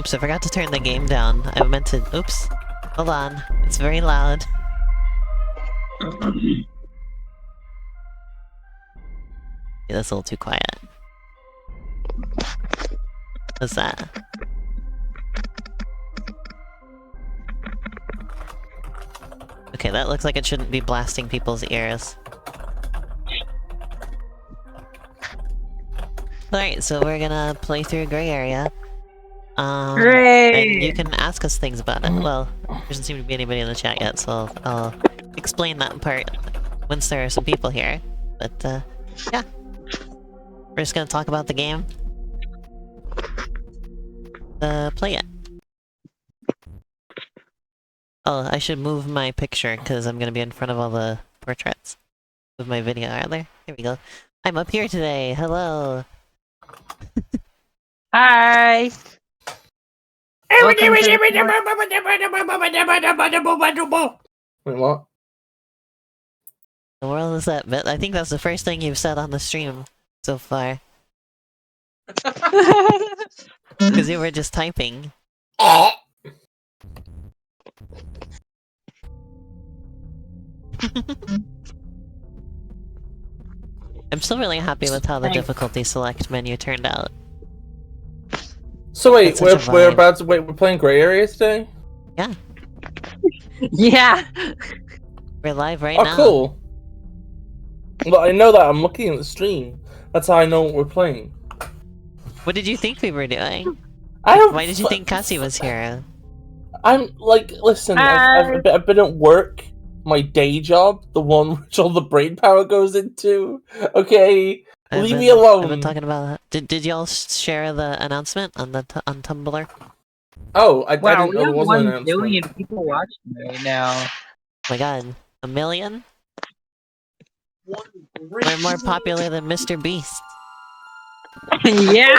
Oops, I forgot to turn the game down. I meant to- oops. Hold on. It's very loud. Yeah, that's a little too quiet. What's that? Okay, that looks like it shouldn't be blasting people's ears. Alright, so we're gonna play through Gray Area. Hooray! And you can ask us things about it. Well, there doesn't seem to be anybody in the chat yet, so I'll explain that part once there are some people here. But, yeah. We're just gonna talk about the game. Play it. Oh, I should move my picture, because I'm gonna be in front of all the portraits. Move my video, rather. Here we go. I'm up here today! Hello! Hi! Wait, what? The world is that bit. I think that's the first thing you've said on the stream so far. Because you were just typing. I'm still really happy with how the difficulty select menu turned out. So wait, That's such a we're vibe. about to we're playing Gray Area today? Yeah, Yeah! we're live right Oh, now. cool. Well, I know that. I'm looking at the stream. That's how I know what we're playing. What did you think we were doing? I don't. Why did you think Cassie was here? I'm like, listen. I've been at work. My day job, the one which all the brain power goes into. Okay, leave me alone. I've been talking about that. Did y'all share the announcement on the on Tumblr? Oh, I Wow, didn't we know there have was an 1 announcement. billion people watching right now. Oh my god, 1 million? We're more popular than Mr. Beast. Yeah!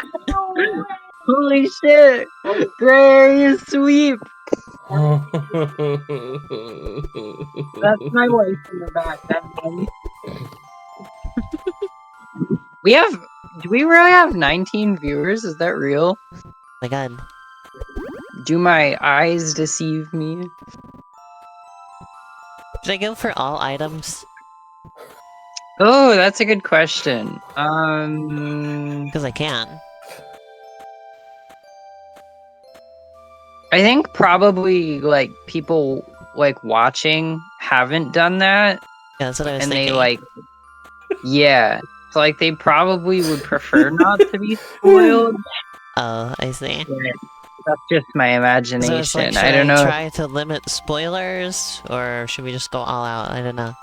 Holy shit! Gray sweep! That's my wife in the back. That's funny. We have... Do we really have 19 viewers? Is that real? Oh my god. Do my eyes deceive me? Should I go for all items? Oh, that's a good question. Because I can. I think probably, like, people, like, watching haven't done that. Yeah, that's what I was And thinking. they, like... Yeah. So, like, they probably would prefer not to be spoiled. Oh, I see. But that's just my imagination. So it's like, should I don't know. try to limit spoilers, or should we just go all out? I don't know.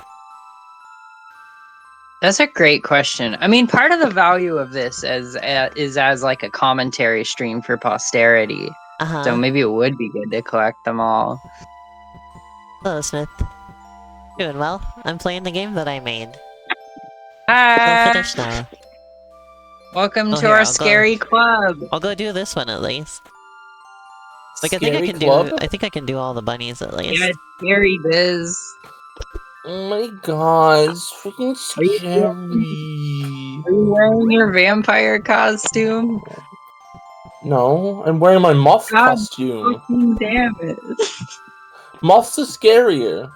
That's a great question. I mean, part of the value of this is as like a commentary stream for posterity. Uh-huh. So maybe it would be good to collect them all. Hello, Smith. Doing well. I'm playing the game that I made. Hi! We'll finish now. Welcome Oh, to here, our I'll go- scary club. I'll go do this one at least. Like, Scary I club? think I can do all the bunnies at least. Yeah, scary biz. Oh my god, it's freaking Are you- scary. Are you wearing your vampire costume? No, I'm wearing my moth God costume. fucking damn it. Moths are scarier.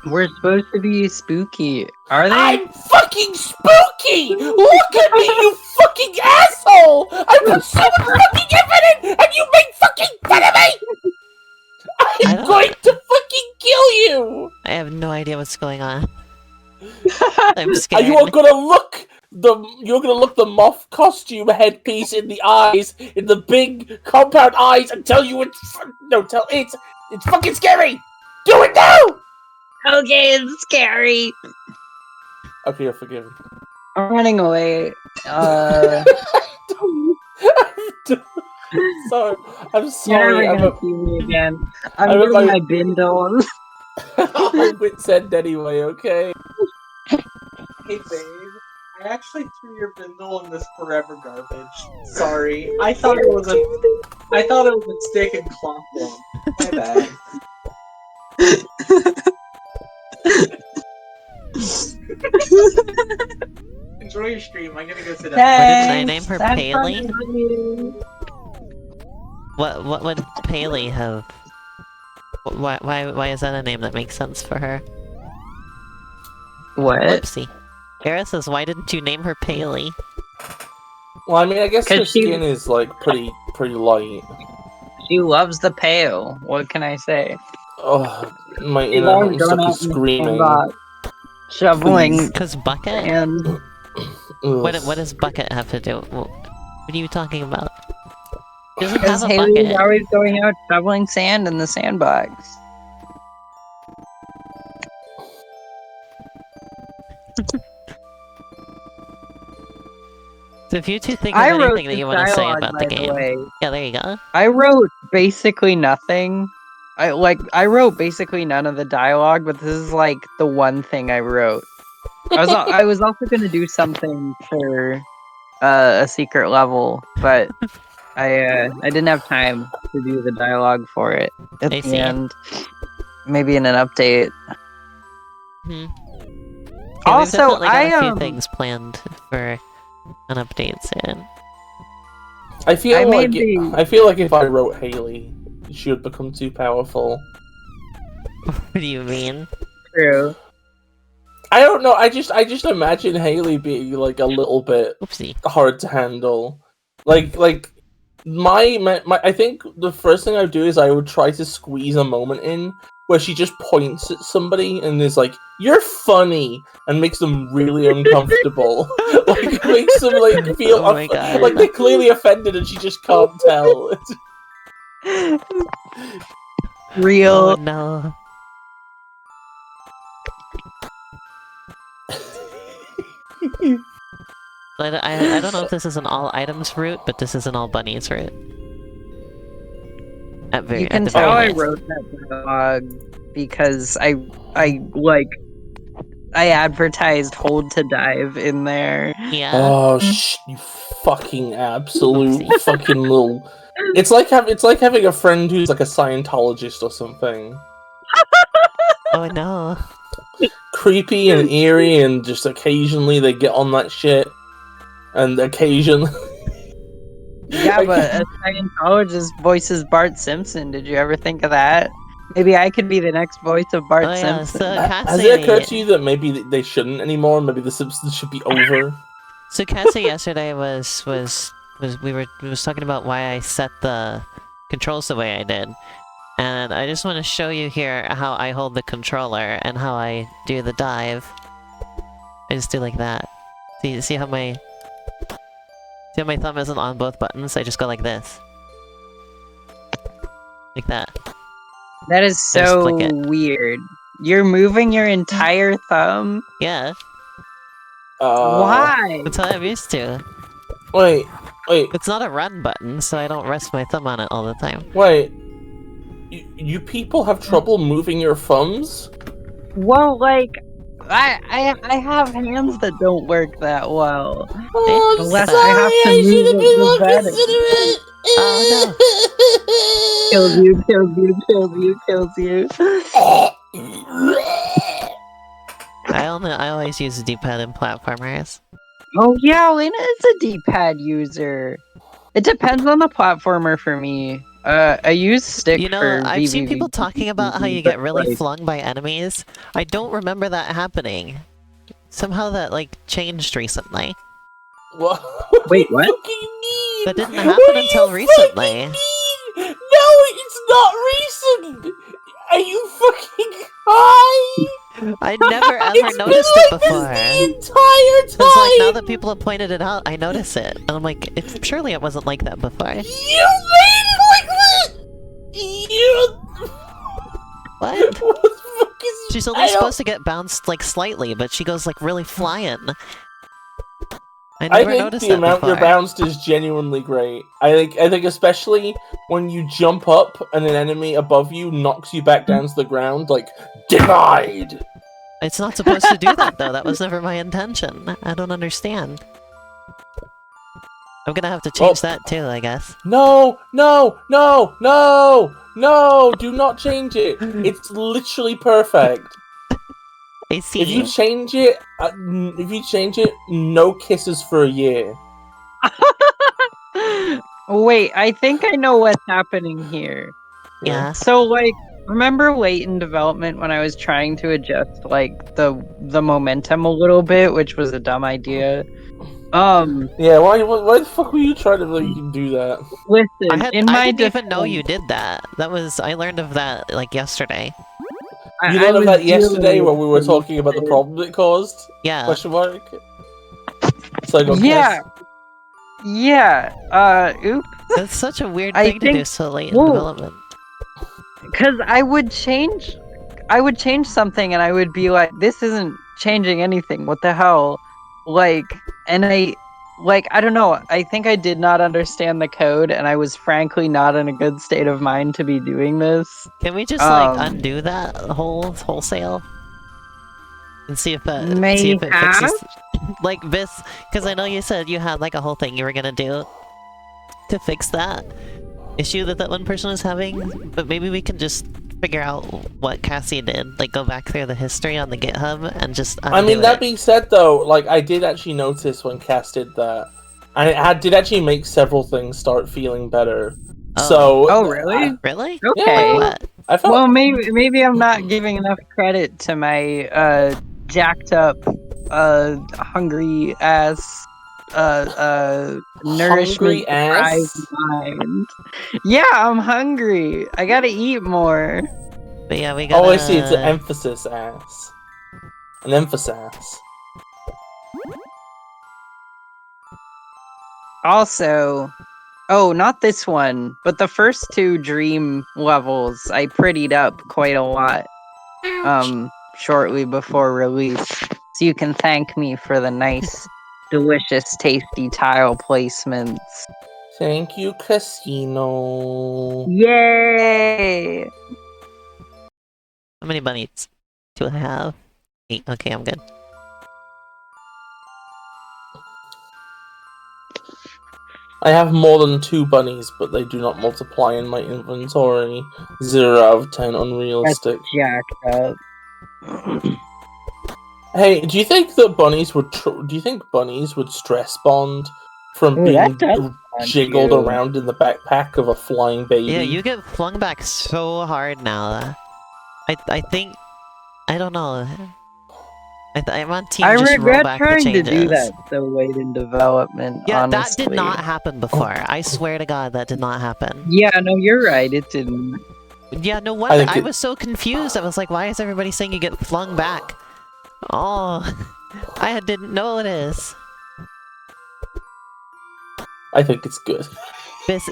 We're supposed to be spooky. Are they? I'm fucking spooky! Look at me, you fucking asshole! I put so much fucking effort in, and you make fucking fun of me! I'm going to fucking kill you! I have no idea what's going on. I'm scared. And you're gonna look the moth costume headpiece in the eyes, in the big compound eyes, and tell you it's fucking scary! Do it now! Okay, it's scary. Okay, you're forgiven. I'm running away. Sorry. I'm You're sorry. never gonna see me again. I'm I'm doing my- my bindles. my wits end anyway, okay? Hey babe, I actually threw your bindle in this forever garbage. Sorry, I thought it was a stick and cloth one. My bad. Enjoy your stream. I'm gonna go sit down. What did I name her That's Paley? funny. What would Paley have? Why is that a name that makes sense for her? What? Whoopsie. Era says, why didn't you name her Paley? Well, I mean, I guess her 'Cause she- skin is like pretty light. She loves the pale. What can I say? Oh, my She's inner always going Homestuck out is in the screaming. sandbox, shoveling Cause Bucket? and What Ugh. does Bucket have to do? What are you talking about? She doesn't because have a Haley's bucket. always going out shoveling sand in the sandbox. So if you two think of I wrote anything that this you want to say dialogue, about by the the game, way. yeah, there you go. I wrote basically nothing. I wrote basically none of the dialogue, but this is like the one thing I wrote. I was also gonna do something for a secret level, but I didn't have time to do the dialogue for it at I the see. end. Maybe in an update. Hmm. Yeah, Also, we've definitely got a few I things planned for an update soon. I feel I like made the- I feel like if I wrote Haley, she would become too powerful. What do you mean? True. I don't know. I just imagine Haley being like a little bit Oopsie. hard to handle. Like my I think the first thing I would do is I would try to squeeze a moment in where she just points at somebody and is like, "You're funny," and makes them really uncomfortable. Like makes them like feel Oh my God. like they're clearly offended and she just can't tell. Real. Oh no. I don't know if this is an all items route, but this is an all bunnies route. You can at the tell I very least. wrote that dialogue because I advertised hold to dive in there. Yeah. Oh, you fucking absolute Oopsie. fucking little. It's like having a friend who's like a Scientologist or something. Oh no. Creepy and eerie, and just occasionally they get on that shit, and occasionally. Yeah, but a Scientologist voices Bart Simpson. Did you ever think of that? Maybe I could be the next voice of Bart Oh yeah. Simpson. So Has it occurred to Cassie. you that maybe they shouldn't anymore? Maybe the Simpsons should be over. So Cassie yesterday was talking about why I set the controls the way I did. And I just want to show you here how I hold the controller and how I do the dive. I just do like that. See how my thumb isn't on both buttons? I just go like this. Like that. That is I just so flick it. weird. You're moving your entire thumb? Yeah, Why? that's how I'm used to. Wait. It's not a run button, so I don't rest my thumb on it all the time. Wait. You people have trouble moving your thumbs? Well, like, I have hands that don't work that well. Oh, I'm Unless sorry, I have to I move should have been more the bed. considerate. Oh, Kills you, kills you, kills you, kills you. I always use the D-pad in platformers. Oh yeah, Lena is a D-pad user. It depends on the platformer for me. I use stick You know, for I've seen VVV, people talking about how you but, get really like, flung by enemies. I don't remember that happening. Somehow that, like, changed recently. What? Wait, what? Do you fucking mean? That didn't What happen do you until fucking recently. mean? No, it's not recent. Are you fucking high? I never ever It's noticed been it like before. this the entire It's time. like, now that people have pointed it out, I notice it. And I'm like, surely it wasn't like that before. You made it like that. You. What? What the fuck is? She's I only don't- supposed to get bounced, like, slightly, but she goes, like, really flying. I I never think noticed the that amount you're before. bounced is genuinely great. I think especially when you jump up and an enemy above you knocks you back down to the ground, like denied. It's not supposed to do that, though. That was never my intention. I don't understand. I'm gonna have to change that, too, I guess. No! Do not change it. It's literally perfect. I see. If you change it, no kisses for a year. Wait, I think I know what's happening here. Yeah. So, like, remember late in development when I was trying to adjust like the momentum a little bit, which was a dumb idea. Yeah, why the fuck were you trying to do that? Listen, in I my didn't defense, even know you did that. I learned of that like yesterday. You I learned of was that yesterday dealing when we were with talking about the some- problem it caused? Yeah. Question mark. So I got Yeah, pissed. yeah. Oops. That's such a weird I thing to do think so late in well, development. because I would change something and I would be like, this isn't changing anything. What the hell? Like, and I don't know. I think I did not understand the code and I was frankly not in a good state of mind to be doing this. Can we just like undo that wholesale? And see if it Mayhap? fixes like this, because I know you said you had like a whole thing you were gonna do to fix that issue that one person was having, but maybe we can just figure out what Cassie did, like go back through the history on the GitHub and just undo I mean, that it. being said, though, like I did actually notice when Cass did that, and did actually make several things start feling better. Oh. So, Oh, really? Really? Okay. Like what? I felt Well, maybe I'm not giving enough credit to my jacked up, hungry ass, nourishment hungry deprived ass. mind. Yeah, I'm hungry. I gotta eat more. But yeah, we gotta... Oh, I see. It's an emphasis ass. An emphasis. Also, oh, not this one, but the first two dream levels I prettied up quite a lot. Shortly before release. So you can thank me for the nice, delicious, tasty tile placements. Thank you, Casino. Yay! How many bunnies do I have? 8. Okay, I'm good. I have more than 2 bunnies, but they do not multiply in my inventory. 0 out of 10 unrealistic. That's jacked up. Hey, do you think that bunnies would? Do you think bunnies would stress bond from Ooh, being that does sound jiggled cute. around in the backpack of a flying baby? Yeah, you get flung back so hard now. I think... I don't know. I'm on team I just roll regret back the trying to changes. do that so late in development, Yeah, honestly. that did not happen before. I swear to God, that did not happen. Yeah, no, you're right, it didn't. Yeah, no wonder. I it- was so confused. I was like, why is everybody saying you get flung back? Oh, I didn't notice. I think it's good.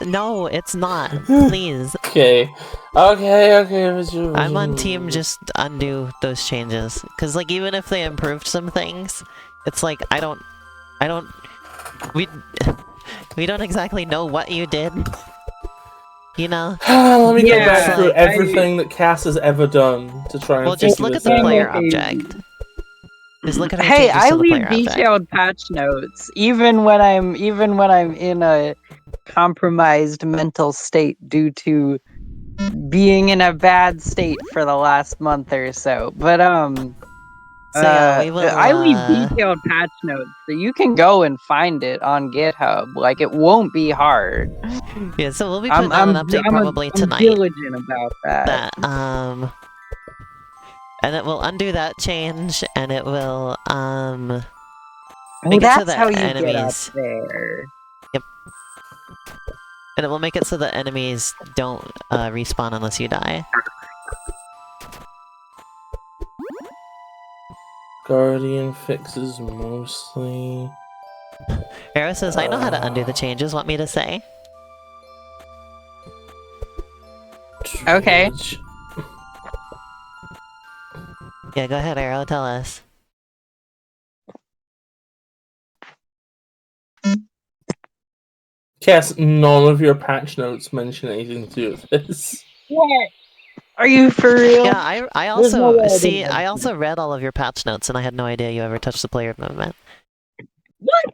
No, it's not. Please. Okay. I'm on team just undo those changes. Because, like, even if they improved some things, it's like, we don't exactly know what you did. You know? Let me go Yeah, back through like- everything that Cass has ever done to try and Well, just figure look at this the out. player Okay. object. Just look at her Hey, changes I to the leave player object. detailed patch notes, even when I'm in a compromised mental state due to being in a bad state for the last month or so. But So yeah, we will, I leave detailed patch notes, so you can go and find it on GitHub. Like, it won't be hard. Yeah, so we'll be putting out an update probably I'm tonight. diligent about that. And it will undo that change, and it will, Oh, make it so that's that how you get up enemies... there. And it will make it so that enemies don't, respawn unless you die. Guardian fixes mostly. Arrow says, I know how to undo the changes, want me to say? Okay. Dredge. Yeah, go ahead, Arrow, tell us. Cass, none of your patch notes mention anything to do with this. What? Are you for real? Yeah, I There's no also, way I see, didn't I mention also read all of your patch notes, and I had no idea you ever touched the player movement. What?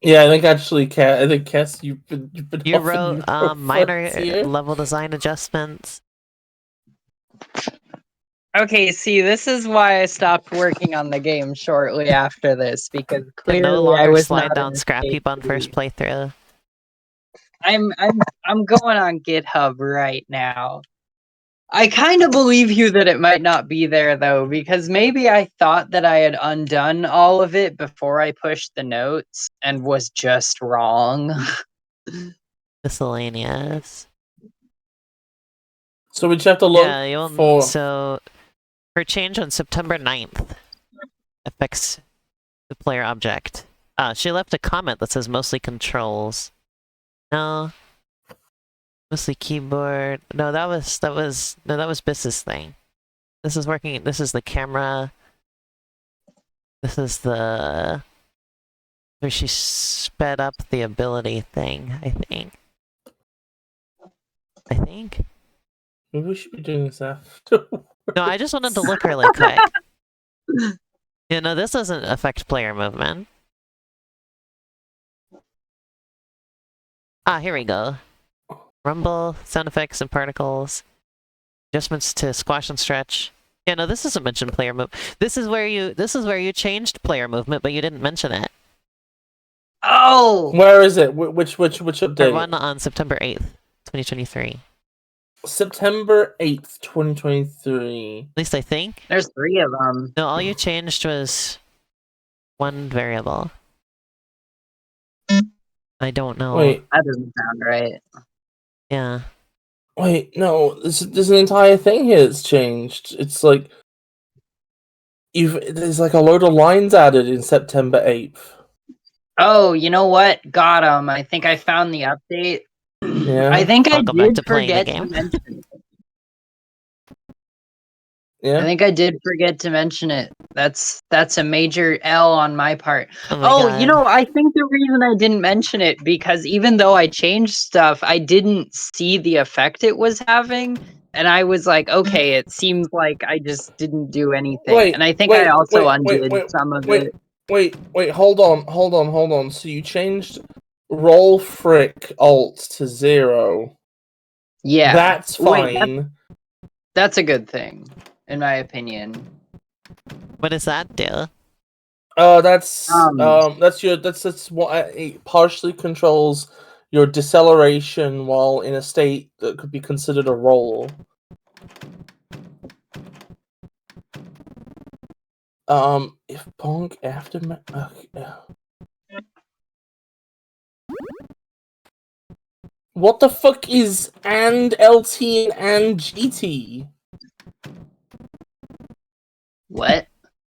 Yeah, I think actually, Cass, you've been You off in wrote, Europe for minor a year. level design adjustments. Okay, see, this is why I stopped working on the game shortly after this, because Can clearly no I longer was slide not down in a scrap state heap on to- first playthrough. I'm going on GitHub right now. I kind of believe you that it might not be there though, because maybe I thought that I had undone all of it before I pushed the notes and was just wrong. Miscellaneous. So we just have to look Yeah, you'll... for... So, her change on September 9th affects the player object. She left a comment that says mostly controls. No. Mostly keyboard. No, that was Biss's thing. This is working. This is the camera. This is the where she sped up the ability thing, I think. Maybe we should be doing this after. No, I just wanted to look really quick. You know, this doesn't affect player movement. Ah, here we go. Rumble, sound effects and particles. Adjustments to squash and stretch. Yeah, no, this doesn't mention player move. This is where you changed player movement, but you didn't mention it. Oh! Where is it? Which The update? one on September 8th, 2023. September 8th, 2023. At least I think. There's 3 of them. No, all you changed was one variable. I don't know. Wait, That doesn't sound right. Yeah. wait, no. There's an entire thing here that's changed. It's like there's like a load of lines added in September 8th. Oh, you know what? Got him. I think I found the update. Yeah. I think I Welcome back did to playing the forget game. to mention it. Yeah. I think I did forget to mention it. That's a major L on my part. Oh my Oh, god. you know, I think the reason I didn't mention it because even though I changed stuff, I didn't see the effect it was having, and I was like, okay, it seems like I just didn't do anything. Wait, and I think I also undid wait, some of wait, it. wait, hold on. So you changed roll frick alt to 0. Yeah, That's Wait, fine. that's a good thing, in my opinion. What does that do? That's what it partially controls your deceleration while in a state that could be considered a roll. If bonk after what the fuck is and LT and GT? What?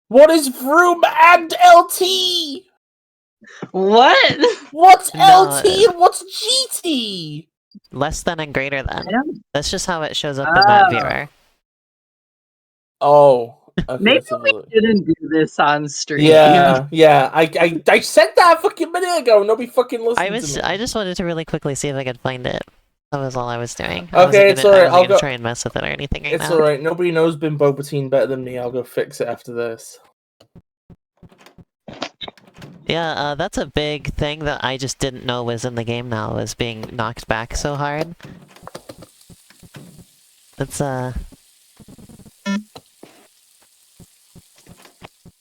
What is Vroom and LT? What? What's No, LT and what's GT? Less than and greater than. I don't. That's just how it shows up in that Oh. viewer. Oh, okay, Maybe let's have a we look. didn't do this on stream. Yeah. I said that a fucking minute ago. Nobody fucking listened to me. I just wanted to really quickly see if I could find it. That was all I was doing. Okay, it's alright. I wasn't I'll gonna go. try and mess with it or anything right It's now. alright. Nobody knows Bimbo Patine better than me. I'll go fix it after this. Yeah, that's a big thing that I just didn't know was in the game now, was being knocked back so hard. That's,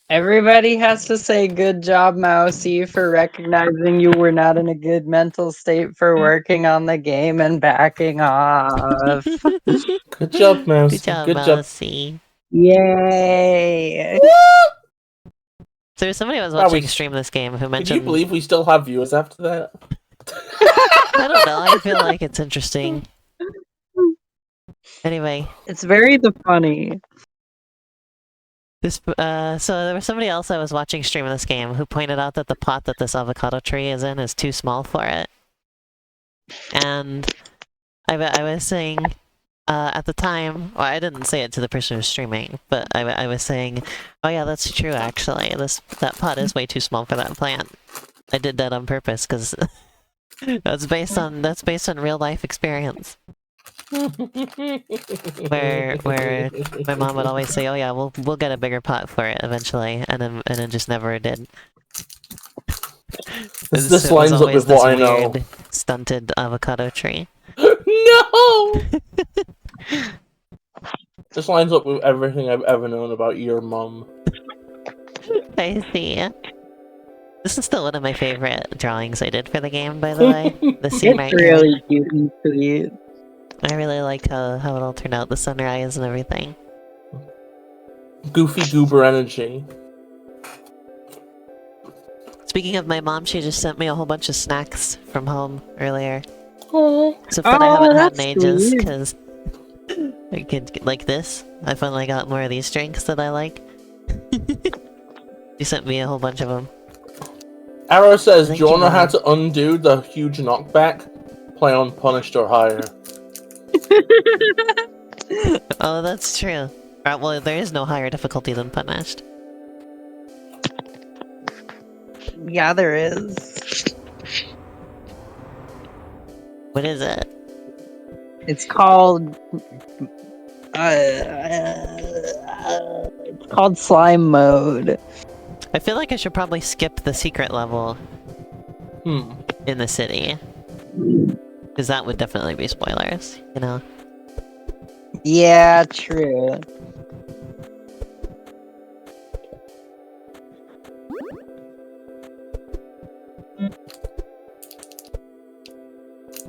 Everybody has to say good job, Mousy, for recognizing you were not in a good mental state for working on the game and backing off. Good job, Mouse. Good job, Mousy. Yay! So there's somebody who was Wow, watching we- stream this game who Can mentioned... you believe we still have viewers after that? I don't know, I feel like it's interesting. Anyway, It's very funny. this, so there was somebody else I was watching stream of this game who pointed out that the pot that this avocado tree is in is too small for it. And I was saying, at the time, well, I didn't say it to the person who was streaming, but I was saying, oh yeah, that's true actually, that pot is way too small for that plant. I did that on purpose, because that's based on real life experience. Where my mom would always say, "Oh yeah, we'll get a bigger pot for it eventually," and then just never did. This lines up with what I know. Weird, stunted avocado tree. No! This lines up with everything I've ever known about your mum. I see. This is still one of my favorite drawings I did for the game, by the way. The scene right It's here. really cute and sweet. I really like how it all turned out, the sunrise and everything. Goofy goober energy. Speaking of my mom, she just sent me a whole bunch of snacks from home earlier. Oh, So food I haven't had in that's ages, sweet. because I could like this. I finally got more of these drinks that I like. She sent me a whole bunch of them. Arrow says, do Thank you you, want to know how Mom. to undo the huge knockback? Play on Punished or higher. Oh, that's true. Well, there is no higher difficulty than Punished. Yeah, there is. What is it? It's called. It's called slime mode. I feel like I should probably skip the secret level in the city. Because that would definitely be spoilers, you know? Yeah, true.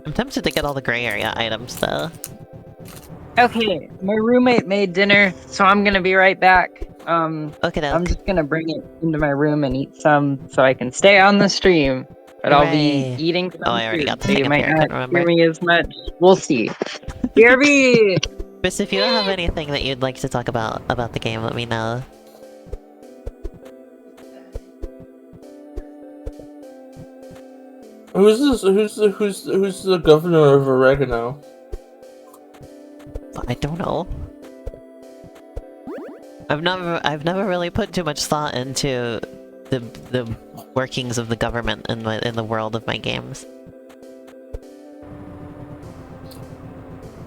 I'm tempted to get all the gray area items, though. Okay, my roommate made dinner, so I'm gonna be right back. Okay, I'm just gonna bring it into my room and eat some so I can stay on the stream. But I'll be Hooray. eating some Oh, I already food, got the so you thing up might here, I not couldn't hear remember. me as much. We'll see. BRB! Chris, if you have anything that you'd like to talk about the game, let me know. Who's this? Who's the governor of Oregano? I don't know. I've never really put too much thought into the workings of the government in the world of my games.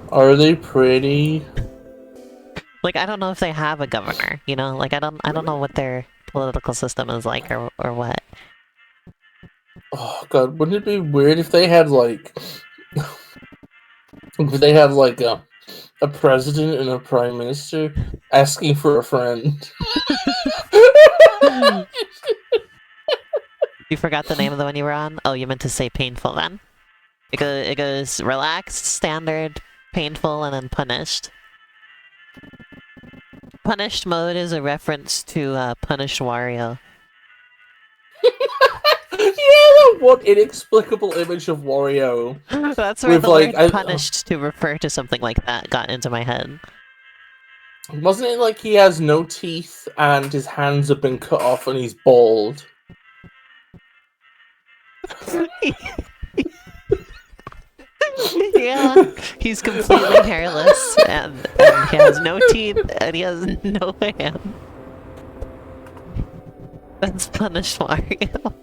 Are they pretty? Like, I don't know if they have a governor, you know? Like, I don't know what their political system is like or what. Oh god, wouldn't it be weird if they had like if they had like a president and a prime minister asking for a friend? You forgot the name of the one you were on? Oh, you meant to say painful then. It goes relaxed, standard, painful, and then punished. Punished mode is a reference to Punished Wario. Yeah, that one inexplicable image of Wario. That's where With, the like, word punished to refer to something like that got into my head. Wasn't it like he has no teeth and his hands have been cut off and he's bald? Yeah, he's completely hairless, and he has no teeth, and he has no hand. That's Punished Wario.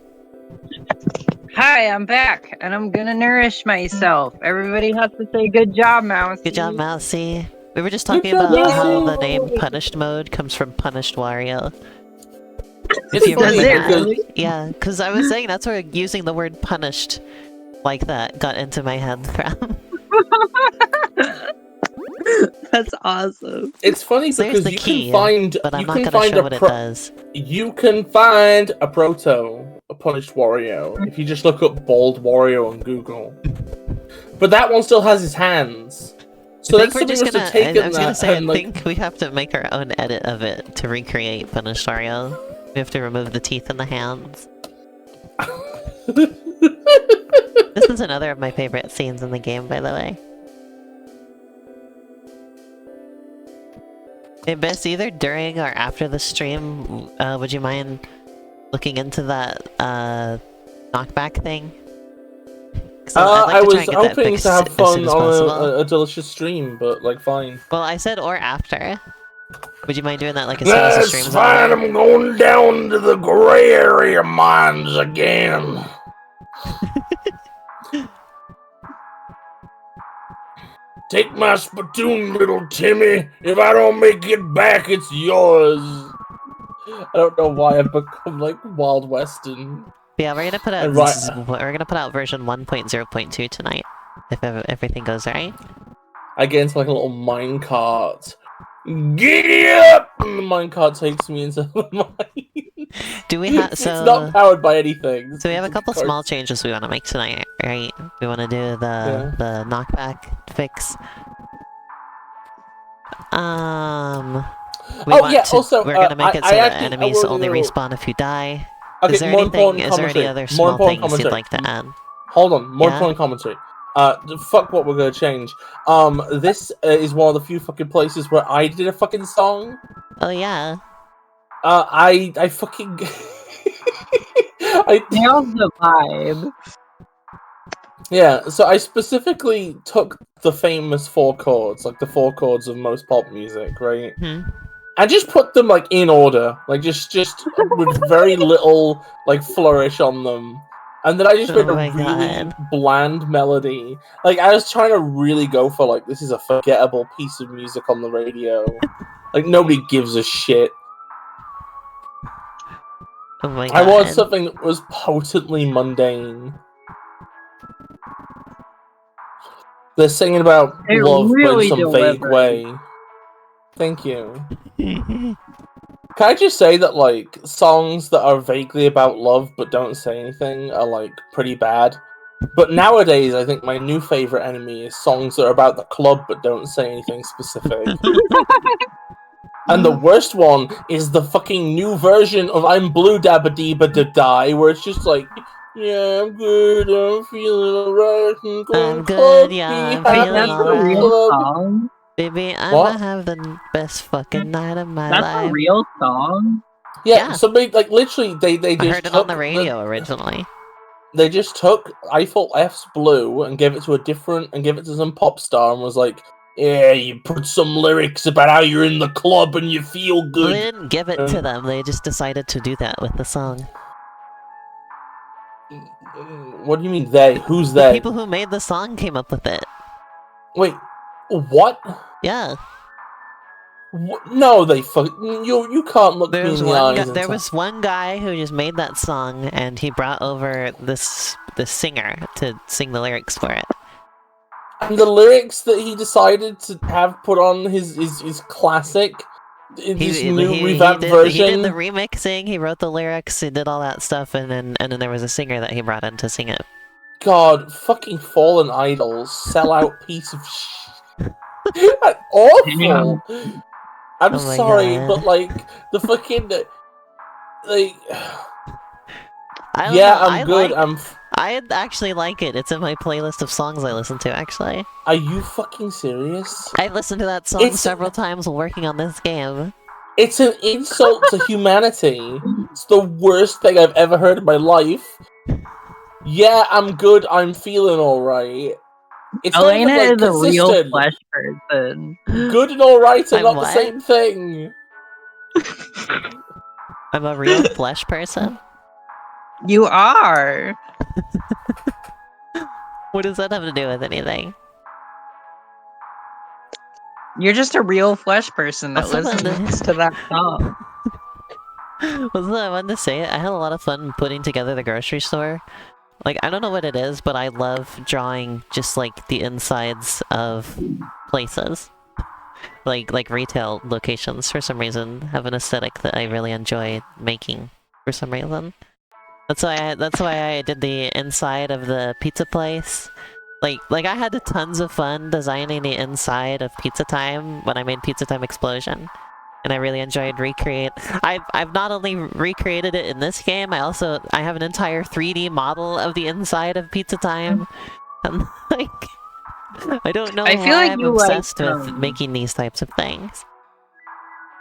Hi, I'm back, and I'm gonna nourish myself. Everybody has to say good job, Mouse. Good job, Mousy. We were just talking job, about how Mousy. the name Punished Mode comes from Punished Wario. It's you funny Does it because really? Yeah, because I was saying that's where using the word punished like that got into my head from. That's awesome. it's funny So there's because the you key, can find but I'm you not can gonna find show a what it pro- does. you can find a Punished Wario if you just look up bald Wario on Google. But that one still has his hands. So I that's think we're something just must have gonna. taken I was gonna that say, I and like think we have to make our own edit of it to recreate Punished Wario. We have to remove the teeth and the hands. This is another of my favorite scenes in the game, by the way. Hey, Bess, either during or after the stream, would you mind looking into that knockback thing? 'Cause I'd like I to try was and get that hoping fixed to have as soon fun as possible. on a delicious stream, but like fine. Well, I said or after. Would you mind doing that like as soon as the That's stream's fine, over? I'm going down to the gray area mines again. Take my spittoon, little Timmy. If I don't make it back, it's yours. I don't know why I've become like Wild Western. Yeah, we're gonna put out we're gonna put out version 1.0.2 tonight, if everything goes right. I get into like a little minecart. Giddy up! And the minecart takes me into the mine. Do we have It's not powered by anything. So we have a couple small changes we want to make tonight, right? We want to do the knockback fix. Also, we're gonna make it so that actually, enemies only respawn if you die. Okay, Is there any other small things you'd like to add? Hold on, more important commentary. Fuck what we're gonna change. This is one of the few fucking places where I did a fucking song. Oh yeah. I fucking nailed the vibe. Yeah, so I specifically took the famous 4 chords, like the 4 chords of most pop music, right? I just put them like in order, like just with very little like flourish on them, and then I just made a really bland melody. Like I was trying to really go for like this is a forgettable piece of music on the radio, like nobody gives a shit. Oh my god! I wanted something that was potently mundane. They're singing about love, really but in some vague way. Thank you. Can I just say that, like, songs that are vaguely about love but don't say anything are, like, pretty bad? But nowadays, I think my new favorite enemy is songs that are about the club but don't say anything specific. And the worst one is the fucking new version of I'm Blue Dabba Deeba Da Die, where it's just like, yeah, I'm good, I'm feeling alright, I'm good, yeah, I'm feeling alright. Baby, I'ma have the best fucking night of my life. That's a real song? Yeah, somebody, like, literally, they just I heard it on the radio originally. They just took Eiffel F's Blue and gave it to some pop star and was like, yeah, you put some lyrics about how you're in the club and you feel good. Well, they didn't give it to them, they just decided to do that with the song. What do you mean they? Who's they? The people who made the song came up with it. Wait, what? Yeah. No, they you can't look me in the eyes. There was one guy who just made that song, and he brought over this singer to sing the lyrics for it. And the lyrics that he decided to have put on his classic, this new revamped version. He did the remixing. He wrote the lyrics. He did all that stuff, and then there was a singer that he brought in to sing it. God, fucking Fallen Idols, sellout piece of shit. Awful. I'm sorry, but like the fucking like. I'm good. I actually like it. It's in my playlist of songs I listen to. Actually. Are you fucking serious? I listened to that song several times while working on this game. It's an insult to humanity. It's the worst thing I've ever heard in my life. Yeah, I'm good. I'm feeling alright. It's Elena not even, like, is a real flesh person. Good and alright are not the same thing. I'm a real flesh person? You are. What does that have to do with anything? You're just a real flesh person that listens to that song. Wasn't that fun to say? I had a lot of fun putting together the grocery store. Like, I don't know what it is, but I love drawing just, like, the insides of places. Like retail locations, for some reason, have an aesthetic that I really enjoy making, for some reason. That's why I did the inside of the pizza place. Like I had tons of fun designing the inside of Pizza Time when I made Pizza Time Explosion. And I really enjoyed I've not only recreated it in this game, I have an entire 3D model of the inside of Pizza Time. And like, I don't know why I'm obsessed with making these types of things.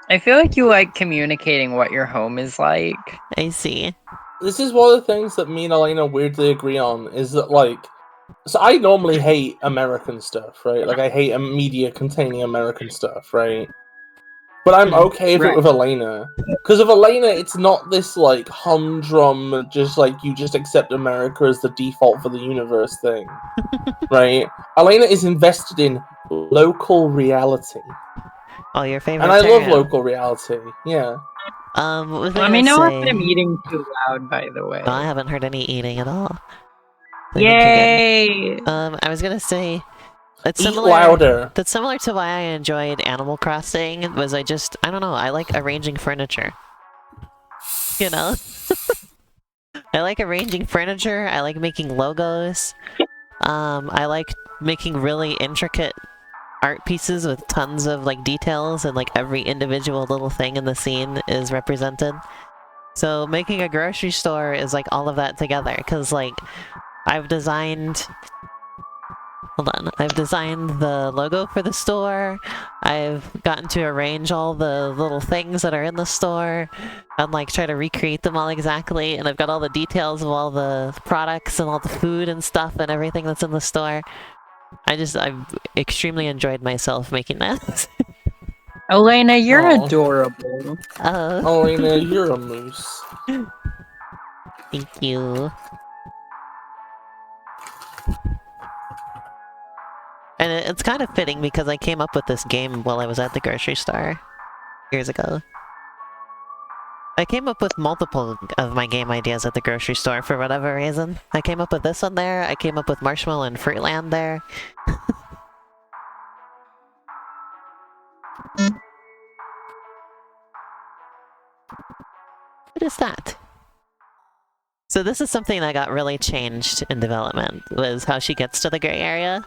I feel like you like communicating what your home is like. I see. This is one of the things that me and Elena weirdly agree on, is that, like, so I normally hate American stuff, right? Like, I hate a media containing American stuff, right? But I'm okay with it with Elena. Because with Elena, it's not this, like, humdrum, just, like, you just accept America as the default for the universe thing. Right? Elena is invested in local reality. Oh, your favorite And I love local reality, yeah. Let me know if I'm eating too loud, by the way. No, I haven't heard any eating at all. Yay! I was gonna say... That's similar to why I enjoyed Animal Crossing, was I don't know, I like arranging furniture. You know? I like arranging furniture, I like making logos. I like making really intricate art pieces with tons of like details and like every individual little thing in the scene is represented. So making a grocery store is like all of that together, because like I've designed I've designed the logo for the store, I've gotten to arrange all the little things that are in the store, and like try to recreate them all exactly, and I've got all the details of all the products and all the food and stuff and everything that's in the store. I've extremely enjoyed myself making that. Elena, you're Aw. adorable. Elena, you're a moose. Thank you. And it's kind of fitting because I came up with this game while I was at the grocery store years ago. I came up with multiple of my game ideas at the grocery store for whatever reason. I came up with this one there, I came up with Marshmallow and Fruitland there. What is that? So this is something that got really changed in development, was how she gets to the gray area.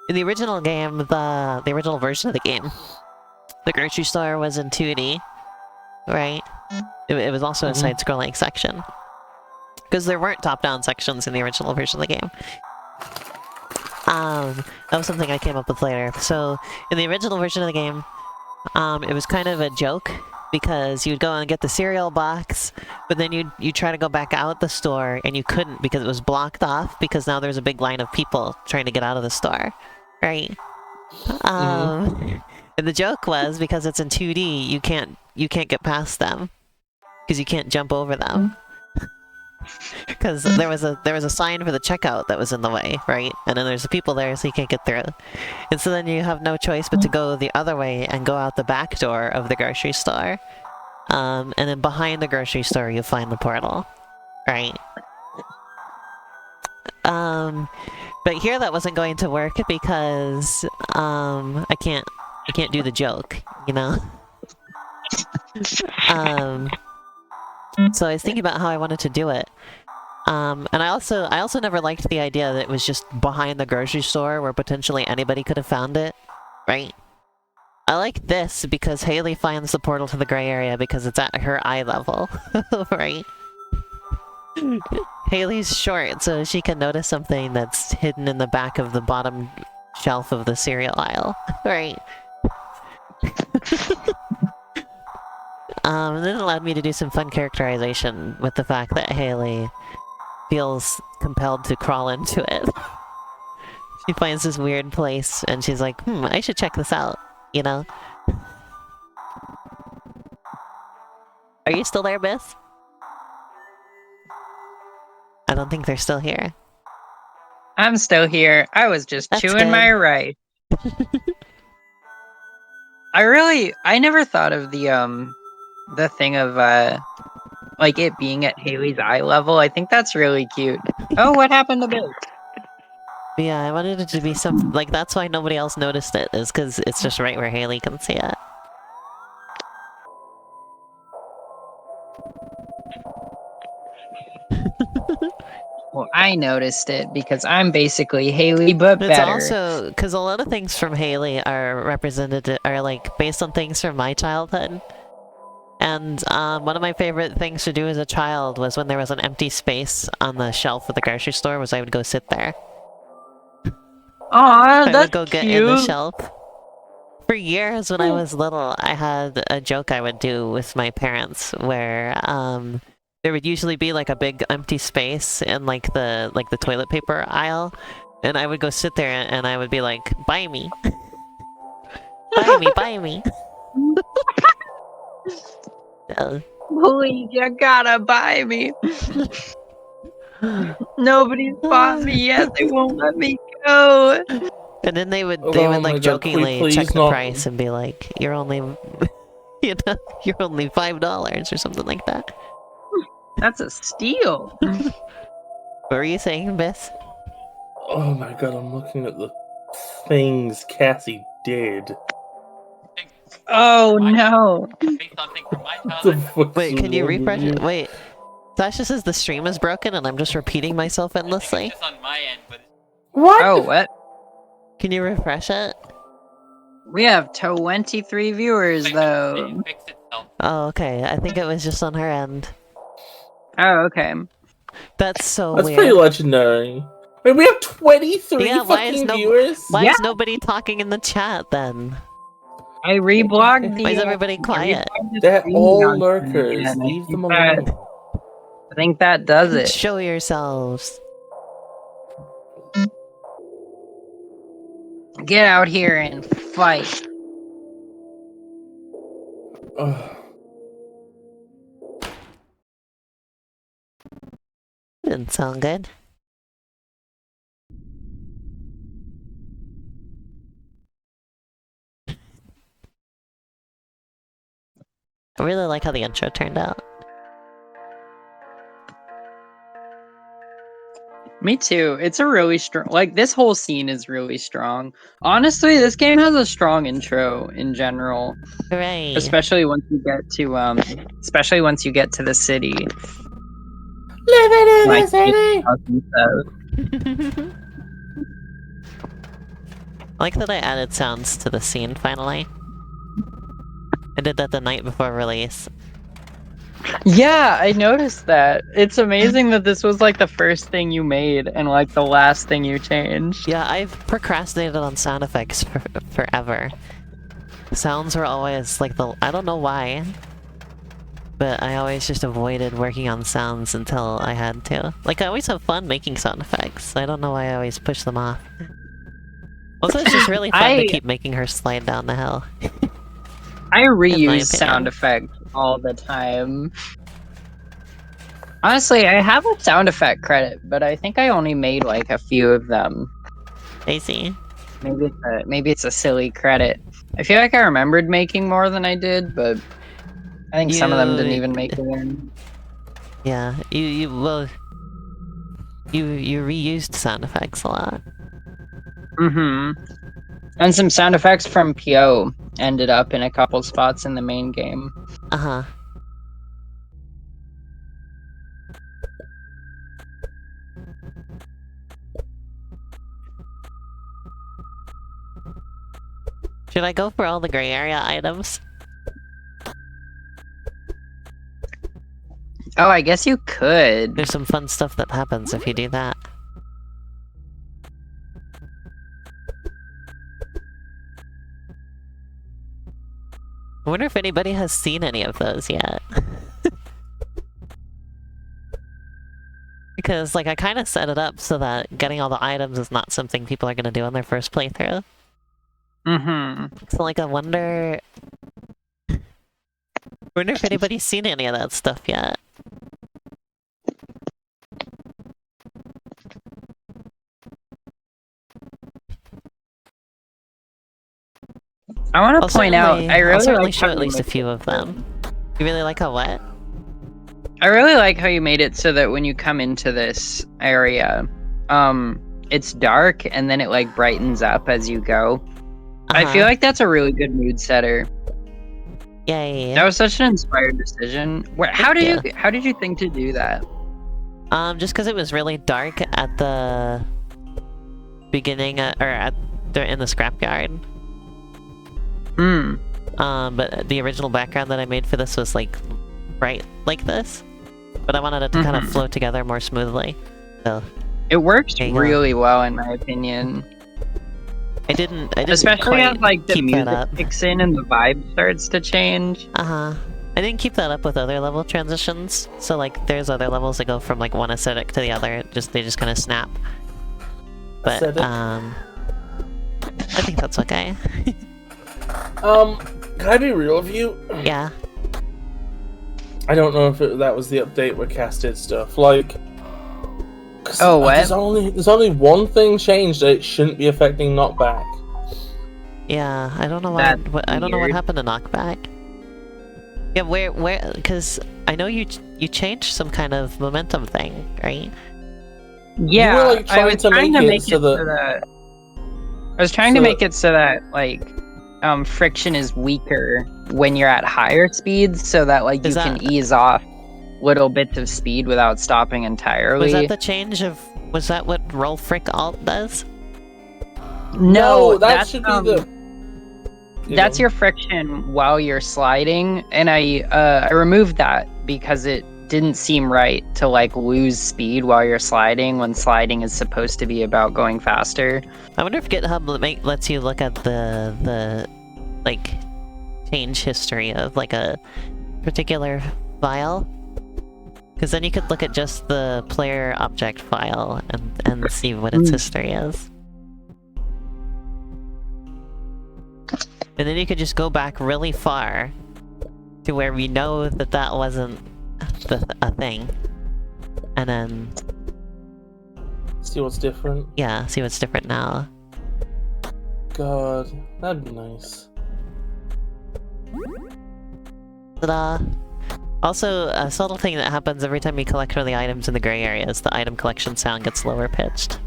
In the original game, the original version of the game, the grocery store was in 2D, right? It was also a side-scrolling section. Because there weren't top-down sections in the original version of the game. That was something I came up with later. So, in the original version of the game, it was kind of a joke, because you'd go and get the cereal box, but then you'd try to go back out the store, and you couldn't because it was blocked off, because now there's a big line of people trying to get out of the store, right? And the joke was, because it's in 2D, you can't get past them, because you can't jump over them. Because there was a sign for the checkout that was in the way, right? And then there's the people there, so you can't get through. And so then you have no choice but to go the other way and go out the back door of the grocery store. And then behind the grocery store, you find the portal, right? But here that wasn't going to work because I can't do the joke, you know? So I was thinking about how I wanted to do it. And I also never liked the idea that it was just behind the grocery store where potentially anybody could have found it, right? I like this because Haley finds the portal to the gray area because it's at her eye level, right? Haley's short, so she can notice something that's hidden in the back of the bottom shelf of the cereal aisle, right? And then it allowed me to do some fun characterization with the fact that Haley feels compelled to crawl into it. She finds this weird place and she's like, I should check this out, you know? Are you still there, Biff? I don't think they're still here. I'm still here. I was just That's chewing good. my rice. I never thought of the thing of like it being at Haley's eye level. I think that's really cute. Oh, what happened to this? Yeah, I wanted it to be something like that's why nobody else noticed it, is because it's just right where Haley can see it. Well, I noticed it because I'm basically Haley, but It's better. also because a lot of things from Haley are like based on things from my childhood. And one of my favorite things to do as a child was when there was an empty space on the shelf of the grocery store, was I would go sit there. Aw, I that's would go get cute. in the shelf. For years when I was little, I had a joke I would do with my parents where there would usually be like a big empty space in like the toilet paper aisle, and I would go sit there and I would be like, buy me. Buy me, buy me. Please, you gotta buy me. Nobody's bought me yet. They won't let me go. And then they would Oh like my God, jokingly please check the not. price and be like, you're only you're only $5 or something like that. That's a steal. What were you saying, Biss? Oh my God, I'm looking at the things Cassie did. Oh no! Say something from my What the childhood. fuck's Wait, can you wrong with refresh you? it? Wait. Sasha says the stream is broken and I'm just repeating myself I think endlessly. it's just on my end, but What? Oh, what? Can you refresh it? We have 23 viewers it though. fixed itself. Oh, okay. I think it was just on her end. Oh, okay. That's so That's weird. pretty legendary. Wait, we have 23 Yeah, why is fucking viewers? Why Yeah. is nobody talking in the chat then? I reblogged the. Why is everybody quiet? They're stream all announcement lurkers. again. Leave them I alone. think that does it. Show yourselves. Get out here and fight. Ugh. Didn't sound good. I really like how the intro turned out. Me too. It's a really strong. Like this whole scene is really strong. Honestly, this game has a strong intro in general, Hooray! especially once you get to the city. Living in Like, the city. I like that I added sounds to the scene finally. I did that the night before release. Yeah, I noticed that. It's amazing that this was like the first thing you made and like the last thing you changed. Yeah, I've procrastinated on sound effects for forever. Sounds were always like I don't know why, but I always just avoided working on sounds until I had to. Like, I always have fun making sound effects. I don't know why I always push them off. Also, it's just really fun to keep making her slide down the hill. I reuse opinion. sound effects all the time. Honestly, I have a sound effect credit, but I think I only made like a few of them. I see. Maybe it's a silly credit. I feel like I remembered making more than I did, but I think some of them didn't even make it in. Yeah, you reused sound effects a lot. Mm-hmm. And some sound effects from PO ended up in a couple spots in the main game. Uh-huh. Should I go for all the gray area items? Oh, I guess you could. There's some fun stuff that happens if you do that. I wonder if anybody has seen any of those yet. Because, like, I kind of set it up so that getting all the items is not something people are going to do on their first playthrough. Mm-hmm. So, like, I wonder if anybody's seen any of that stuff yet. I want to point out, I I'll really certainly like show how at you least a made few of them. You really like how what? I really like how you made it so that when you come into this area, it's dark and then it like brightens up as you go. I feel like that's a really good mood setter. Yay. That was such an inspired decision. How did you think to do that? Just because it was really dark at the beginning, in the scrapyard. Hmm. But the original background that I made for this was like bright like this, but I wanted it to kind of flow together more smoothly. So it works there you go. really well, in my opinion. I didn't Especially quite as like the keep that music up. kicks in and the vibe starts to change. I didn't keep that up with other level transitions. So like, there's other levels that go from like one aesthetic to the other. They just kind of snap. But Aesthetic. I think that's okay. Can I be real with you? Yeah. I don't know if that was the update where Cass did stuff. Like, Oh, what? There's only one thing changed that it shouldn't be affecting knockback. Yeah, I don't know why. That's I don't know what weird. happened to knockback. Yeah, where? Because I know you changed some kind of momentum thing, right? Yeah, You were, like, I was trying to trying to make make it it so so that- that I was trying to make it so that like friction is weaker when you're at higher speeds, so that like you Is can that- ease off little bits of speed without stopping entirely. Was that the change of... Was that what roll frick alt does? No, that that's should be the. that's your friction while you're sliding, and I removed that because it didn't seem right to like lose speed while you're sliding when sliding is supposed to be about going faster. I wonder if GitHub lets you look at the like change history of like a particular file, because then you could look at just the player object file and see what its history is. And then you could just go back really far to where we know that that wasn't a thing, and then See what's different. yeah, see what's different now. God, that'd be nice. Ta-da! Also, a subtle thing that happens every time you collect one of the items in the gray areas, the item collection sound gets lower pitched.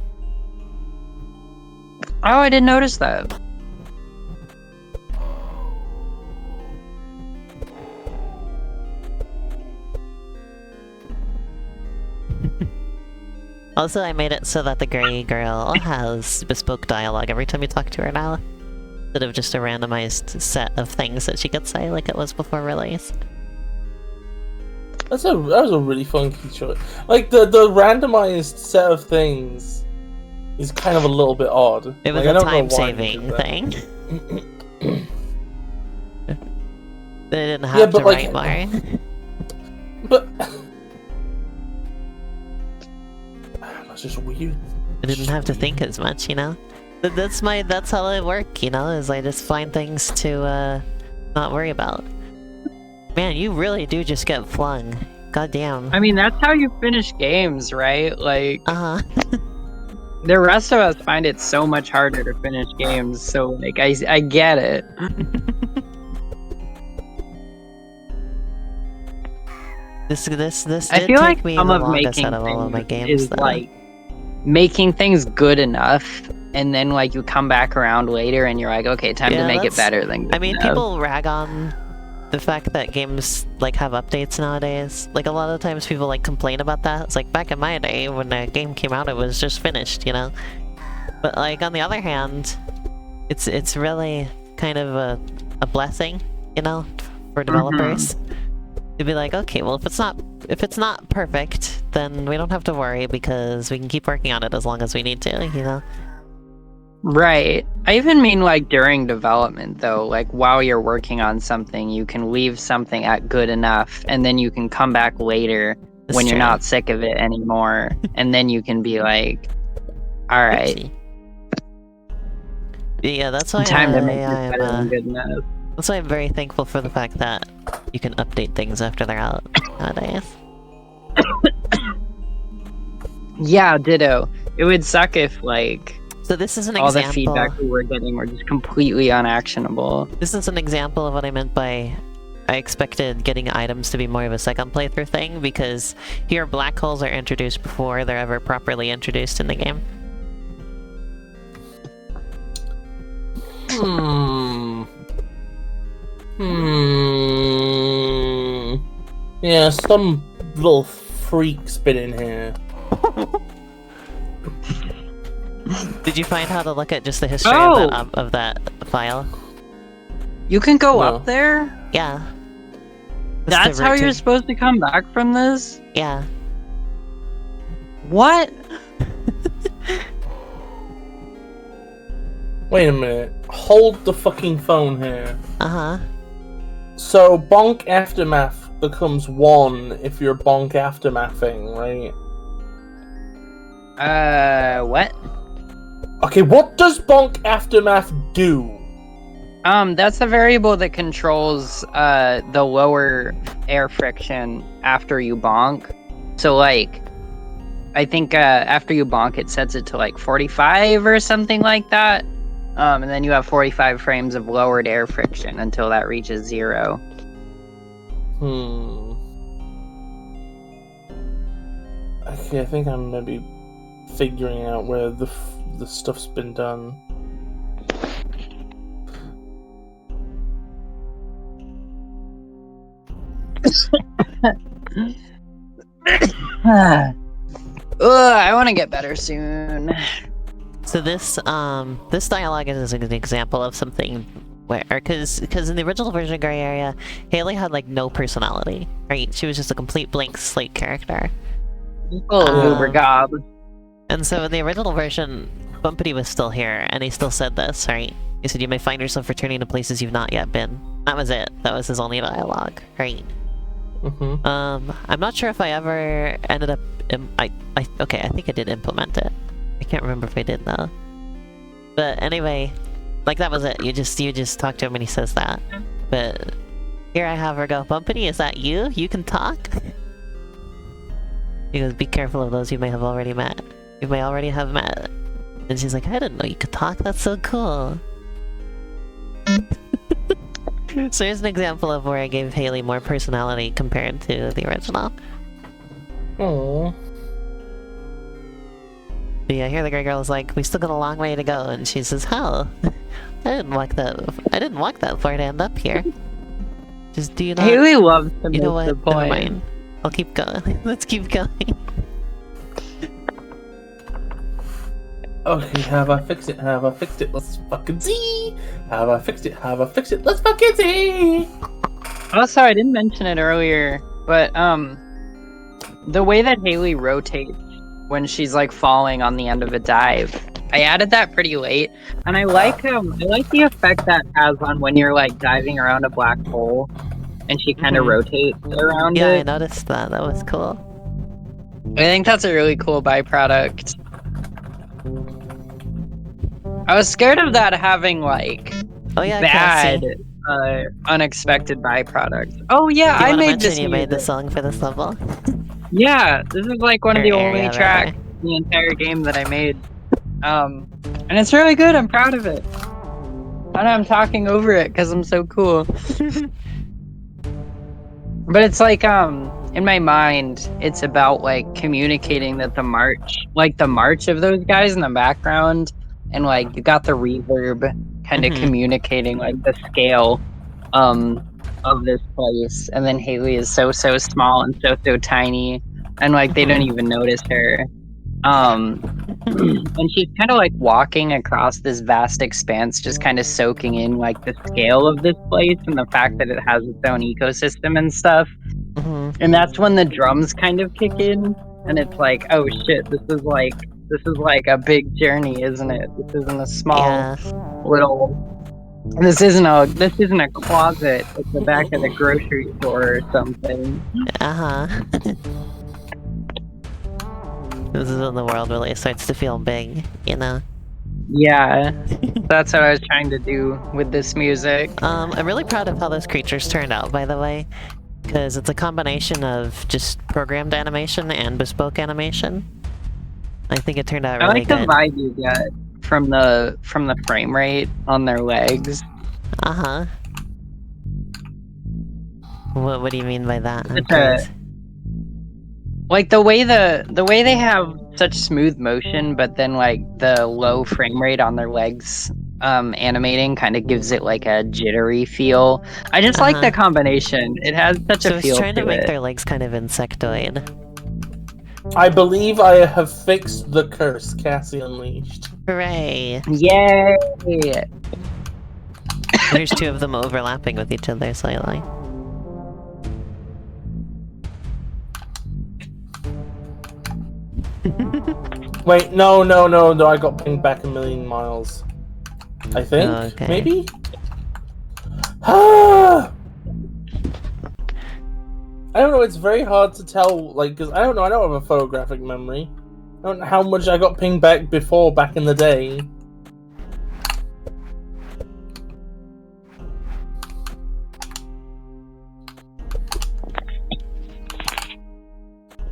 Oh, I didn't notice that. Also, I made it so that the gray girl has bespoke dialogue every time you talk to her now, instead of just a randomized set of things that she could say like it was before release. That was a really funky choice. Like the randomized set of things is kind of a little bit odd. It was Like, I a don't know why you time-saving did that. thing. They didn't have Yeah, to but, like, write more. But that's just weird. I didn't have to think as much, you know? That's how I work, you know, is I just find things to, not worry about. Man, you really do just get flung. God damn. I mean, that's how you finish games, right? Like, Uh-huh. the rest of us find it so much harder to finish games, so, like, I get it. This I did feel take like me some the of longest making out of all of my things games, is, though. like, making things good enough, and then, like, you come back around later and you're like, okay, time to Yeah, make it that's- better than good I mean, enough. people rag on the fact that games, like, have updates nowadays. Like, a lot of the times people, like, complain about that. It's like, back in my day, when a game came out, it was just finished, you know? But, like, on the other hand, it's really kind of a blessing, you know, for developers. To be like, okay, well, if it's not perfect, then we don't have to worry because we can keep working on it as long as we need to, you know? Right. I even mean like during development though, like while you're working on something, you can leave something at good enough and then you can come back later That's when you're true. not sick of it anymore and then you can be like, all right, Oopsie. Yeah, that's why time to make I it am, better than good enough. that's why I'm very thankful for the fact that you can update things after they're out nowadays. Yeah, ditto. It would suck if like So this is an all the example. feedback we were getting were just completely unactionable. This is an example of what I meant by I expected getting items to be more of a second playthrough thing, because here black holes are introduced before they're ever properly introduced in the game. Yeah, some little freak's been in here. Did you find how to look at just the history Oh! of that file? You can go No. up there? Yeah. That's the how route you're to- supposed to come back from this? Yeah. What? Wait a minute. Hold the fucking phone here. Uh-huh. So, bonk aftermath becomes 1 if you're bonk aftermathing, right? What? Okay, what does bonk aftermath do? That's a variable that controls the lower air friction after you bonk. So like, I think after you bonk, it sets it to like 45 or something like that. And then you have 45 frames of lowered air friction until that reaches 0. Okay, I think I'm maybe figuring out where the stuff's been done. I want to get better soon. So this dialogue is an example of something where, because in the original version of Gray Area, Haley had like no personality, right? She was just a complete blank slate character. Uber gob. And so in the original version, Bumpity was still here, and he still said this, right? He said, "You may find yourself returning to places you've not yet been." That was it. That was his only dialogue, right? Mm-hmm. I'm not sure if I ever ended up. Okay, I think I did implement it. I can't remember if I did though. But anyway, like that was it. You just talk to him and he says that. But here I have her go, "Bumpity, is that you? You can talk?" He goes, "Be careful of those you may have already met. You may already have met." And she's like, "I didn't know you could talk. That's so cool." So here's an example of where I gave Haley more personality compared to the original. Aww. But yeah, here the Grey Girl is like, "We still got a long way to go," and she says, "Hell, I didn't walk that far to end up here. Just do you not? Haley loves to You make know the what? Never point. mind. I'll keep going. Let's keep going." Okay, have I fixed it? Have I fixed it? Let's fucking see! Have I fixed it? Have I fixed it? Let's fucking see! Also, I didn't mention it earlier, but the way that Haley rotates when she's like falling on the end of a dive, I added that pretty late, and I like the effect that has on when you're like diving around a black hole, and she kind of rotates around Yeah, I it. noticed that. That was cool. I think that's a really cool byproduct. I was scared of that having like Oh yeah, bad, Cassie. unexpected byproducts. Oh yeah, Do you I want to made mention this. you made the music. song for this level? Yeah, this is like one of the Or only area, tracks in the entire game that I made. And it's really good. I'm proud of it. And I'm talking over it because I'm so cool. But it's like, in my mind, it's about like communicating that the march of those guys in the background, and like you got the reverb kind of Mhm. communicating like the scale, of this place. And then Haley is so small and so tiny, and like they don't even notice her. And she's kind of like walking across this vast expanse, just kind of soaking in like the scale of this place and the fact that it has its own ecosystem and stuff. Mhm. And that's when the drums kind of kick in, and it's like, oh shit, this is like a big journey, isn't it? This isn't a small Yeah. little. This isn't a closet at the back of the grocery store or something. Uh-huh. This is when the world really starts to feel big, you know? Yeah, that's what I was trying to do with this music. I'm really proud of how those creatures turned out, by the way. Because it's a combination of just programmed animation and bespoke animation. I think it turned out I really like the good. vibe you get from the frame rate on their legs. Uh-huh. What do you mean by that? I'm It's curious. Like the way they have such smooth motion, but then like the low frame rate on their legs animating kind of gives it like a jittery feel. I just like the combination. It has such So a it's feel trying to make it. their legs kind of insectoid. I believe I have fixed the curse Cassie unleashed. Hooray! Yay! There's two of them overlapping with each other slightly. Wait, no, I got pinged back a million miles. I think? Okay. Maybe? I don't know, it's very hard to tell, like, because I don't know, I don't have a photographic memory. I don't know how much I got pinged back before, back in the day.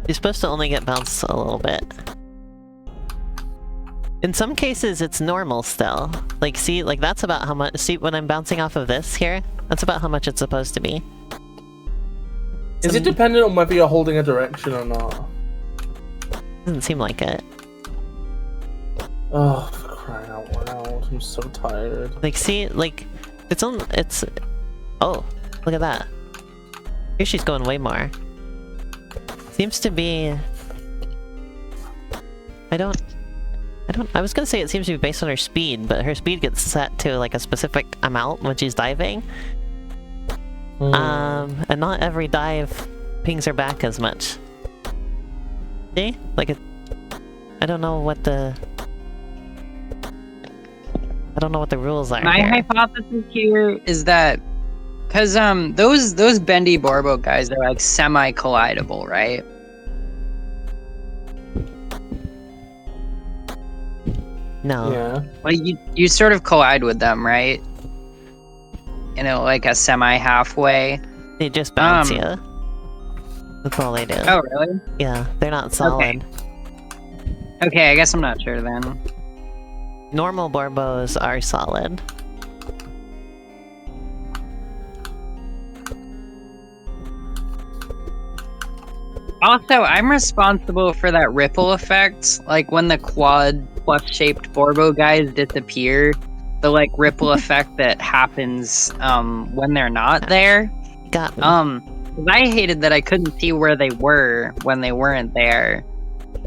You're supposed to only get bounced a little bit. In some cases, it's normal still. Like, see, like that's about how much. See, when I'm bouncing off of this here, that's about how much it's supposed to be. Is it dependent on whether you're holding a direction or not? Doesn't seem like it. Oh, for crying out loud, I'm so tired. Like, see, like, it's on. It's. Oh, look at that. Here she's going way more. Seems to be... I was gonna say it seems to be based on her speed, but her speed gets set to like a specific amount when she's diving. And not every dive pings her back as much. See? Like I don't know what the rules are. My here. hypothesis here is that because those bendy Borbo guys are like semi-collidable, right? No. Yeah. Like you sort of collide with them, right? In like a semi-halfway. They just bounce you. That's all they do. Oh, really? Yeah, they're not solid. Okay, I guess I'm not sure then. Normal Borbos are solid. Also, I'm responsible for that ripple effect. Like when the quad plus-shaped Borbo guys disappear, the like ripple effect that happens when they're not there. Got me. 'Cause I hated that I couldn't see where they were when they weren't there.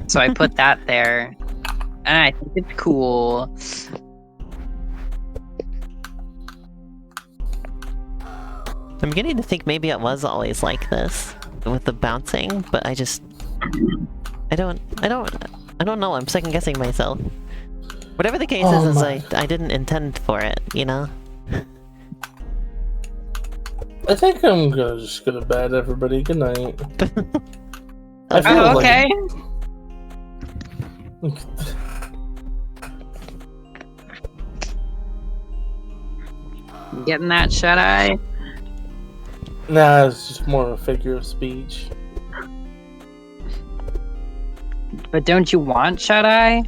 So I put that there. And I think it's cool. I'm beginning to think maybe it was always like this with the bouncing, but I don't know. I'm second guessing myself. Whatever the case is I didn't intend for it, you know? I think I'm gonna just go to bed, everybody. Good night. I feel Oh, like- okay. Getting that shut-eye? Nah, it's just more of a figure of speech. But don't you want shut-eye?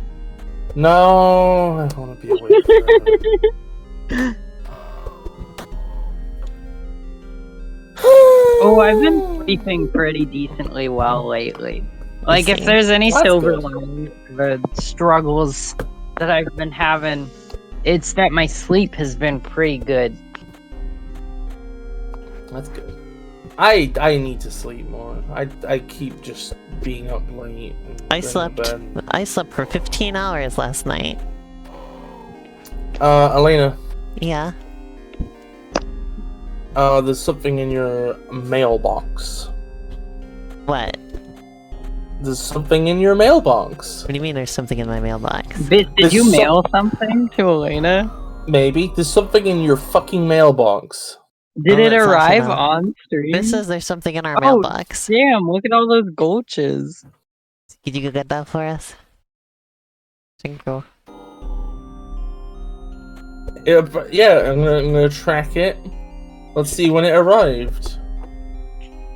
No, I want to be awake forever. Oh, I've been sleeping pretty decently well lately. Like, if there's any That's silver good. lining to the struggles that I've been having, it's that my sleep has been pretty good. That's good. I need to sleep more. I keep just being up late. And I going to slept bed. I slept for 15 hours last night. Elena, Yeah. there's something in your mailbox. What? There's something in your mailbox. What do you mean there's something in my mailbox? Did There's you so- mail something to Elena? Maybe. There's something in your fucking mailbox. Did Oh, it that's arrive awesome. on stream? This says there's something in our Oh, mailbox. Damn, look at all those gulches. Could you go get that for us? Synchro. Yeah, I'm gonna track it. Let's see when it arrived.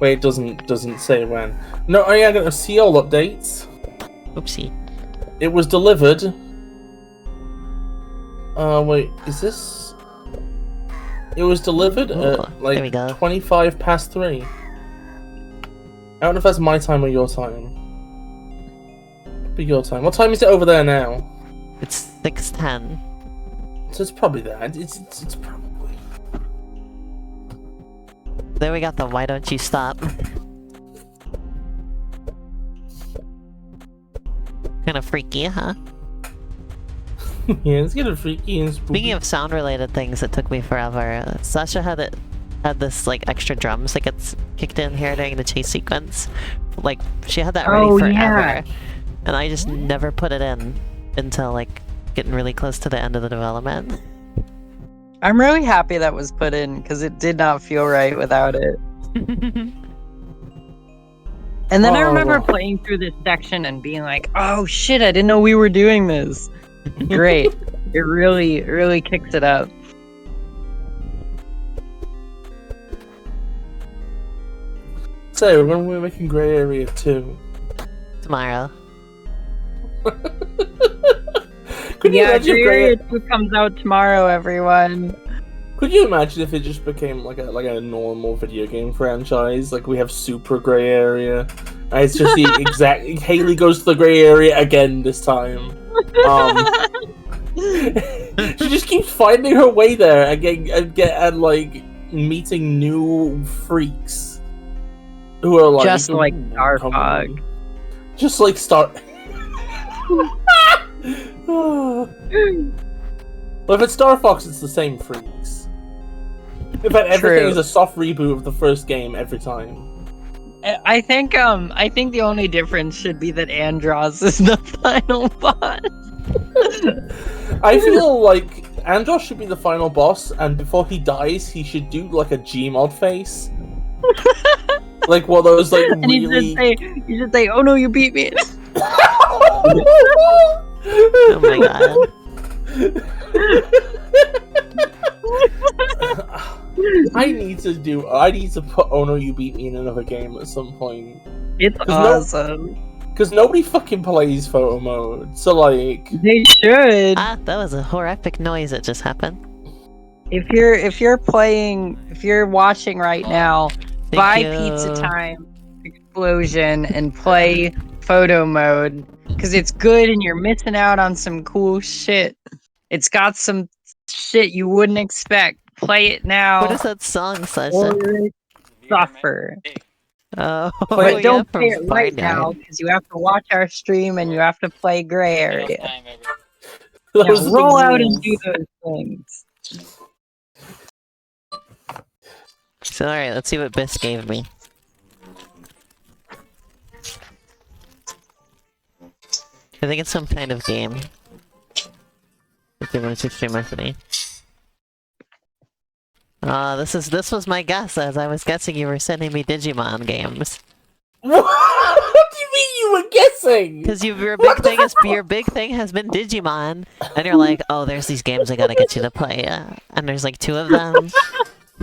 Wait, it doesn't say when. No, oh yeah, I got a seal updates. Oopsie. It was delivered. Wait, is this? It was delivered Ooh, at there we go. like 25 past 3. I don't know if that's my time or your time. Be your time. What time is it over there now? It's 6:10. So it's probably that. It's probably. There we got the why don't you stop. Kinda freaky, huh? Yeah, it's getting freaky and spooky. Speaking of sound-related things that took me forever, Sasha had this like extra drums that gets kicked in here during the chase sequence. Like she had that ready Oh, forever, yeah. and I just never put it in until like getting really close to the end of the development. I'm really happy that was put in, because it did not feel right without it. And then I remember Oh. playing through this section and being like, oh shit, I didn't know we were doing this. Great. It really kicks it up. So, when we're making Grey Area 2. Tomorrow. Could you Yeah, imagine if Grey Area 2 comes out tomorrow, everyone. Could you imagine if it just became like a normal video game franchise? Like we have Super Grey Area, and it's just the exact. Haley goes to the Grey Area again this time. She just keeps finding her way there and like meeting new freaks. who are like Just like Star come Fog. on. Just like Star. But if it's Star Fox, it's the same freaks. In fact, everything True. is a soft reboot of the first game every time. I think the only difference should be that Andros is the final boss. I feel like Andros should be the final boss, and before he dies, he should do like a Gmod face. Like one of those like And really. you should say, "Oh no, you beat me." Oh my god. I need to put Oh No You Beat Me in another game at some point. It's awesome. Because nobody fucking plays photo mode. So like They should. Ah, that was a horrific noise that just happened. If you're watching right now, Thank buy you. Pizza Time Explosion and play photo mode because it's good and you're missing out on some cool shit. It's got some shit you wouldn't expect. Play it now. What is that song, Or Sasha? suffer. Oh, But yeah, don't from play it right Barnyard. now because you have to watch our stream and you have to play Gray Area. Time ever. those Yeah, are the roll out and rules. do those things. So alright, let's see what Biss gave me. I think it's some kind of game. If they want to stream with me. This was my guess, as I was guessing you were sending me Digimon games. What do you mean you were guessing? Because your big thing has been Digimon, and you're like, oh, there's these games I gotta get you to play, and there's like 2 of them,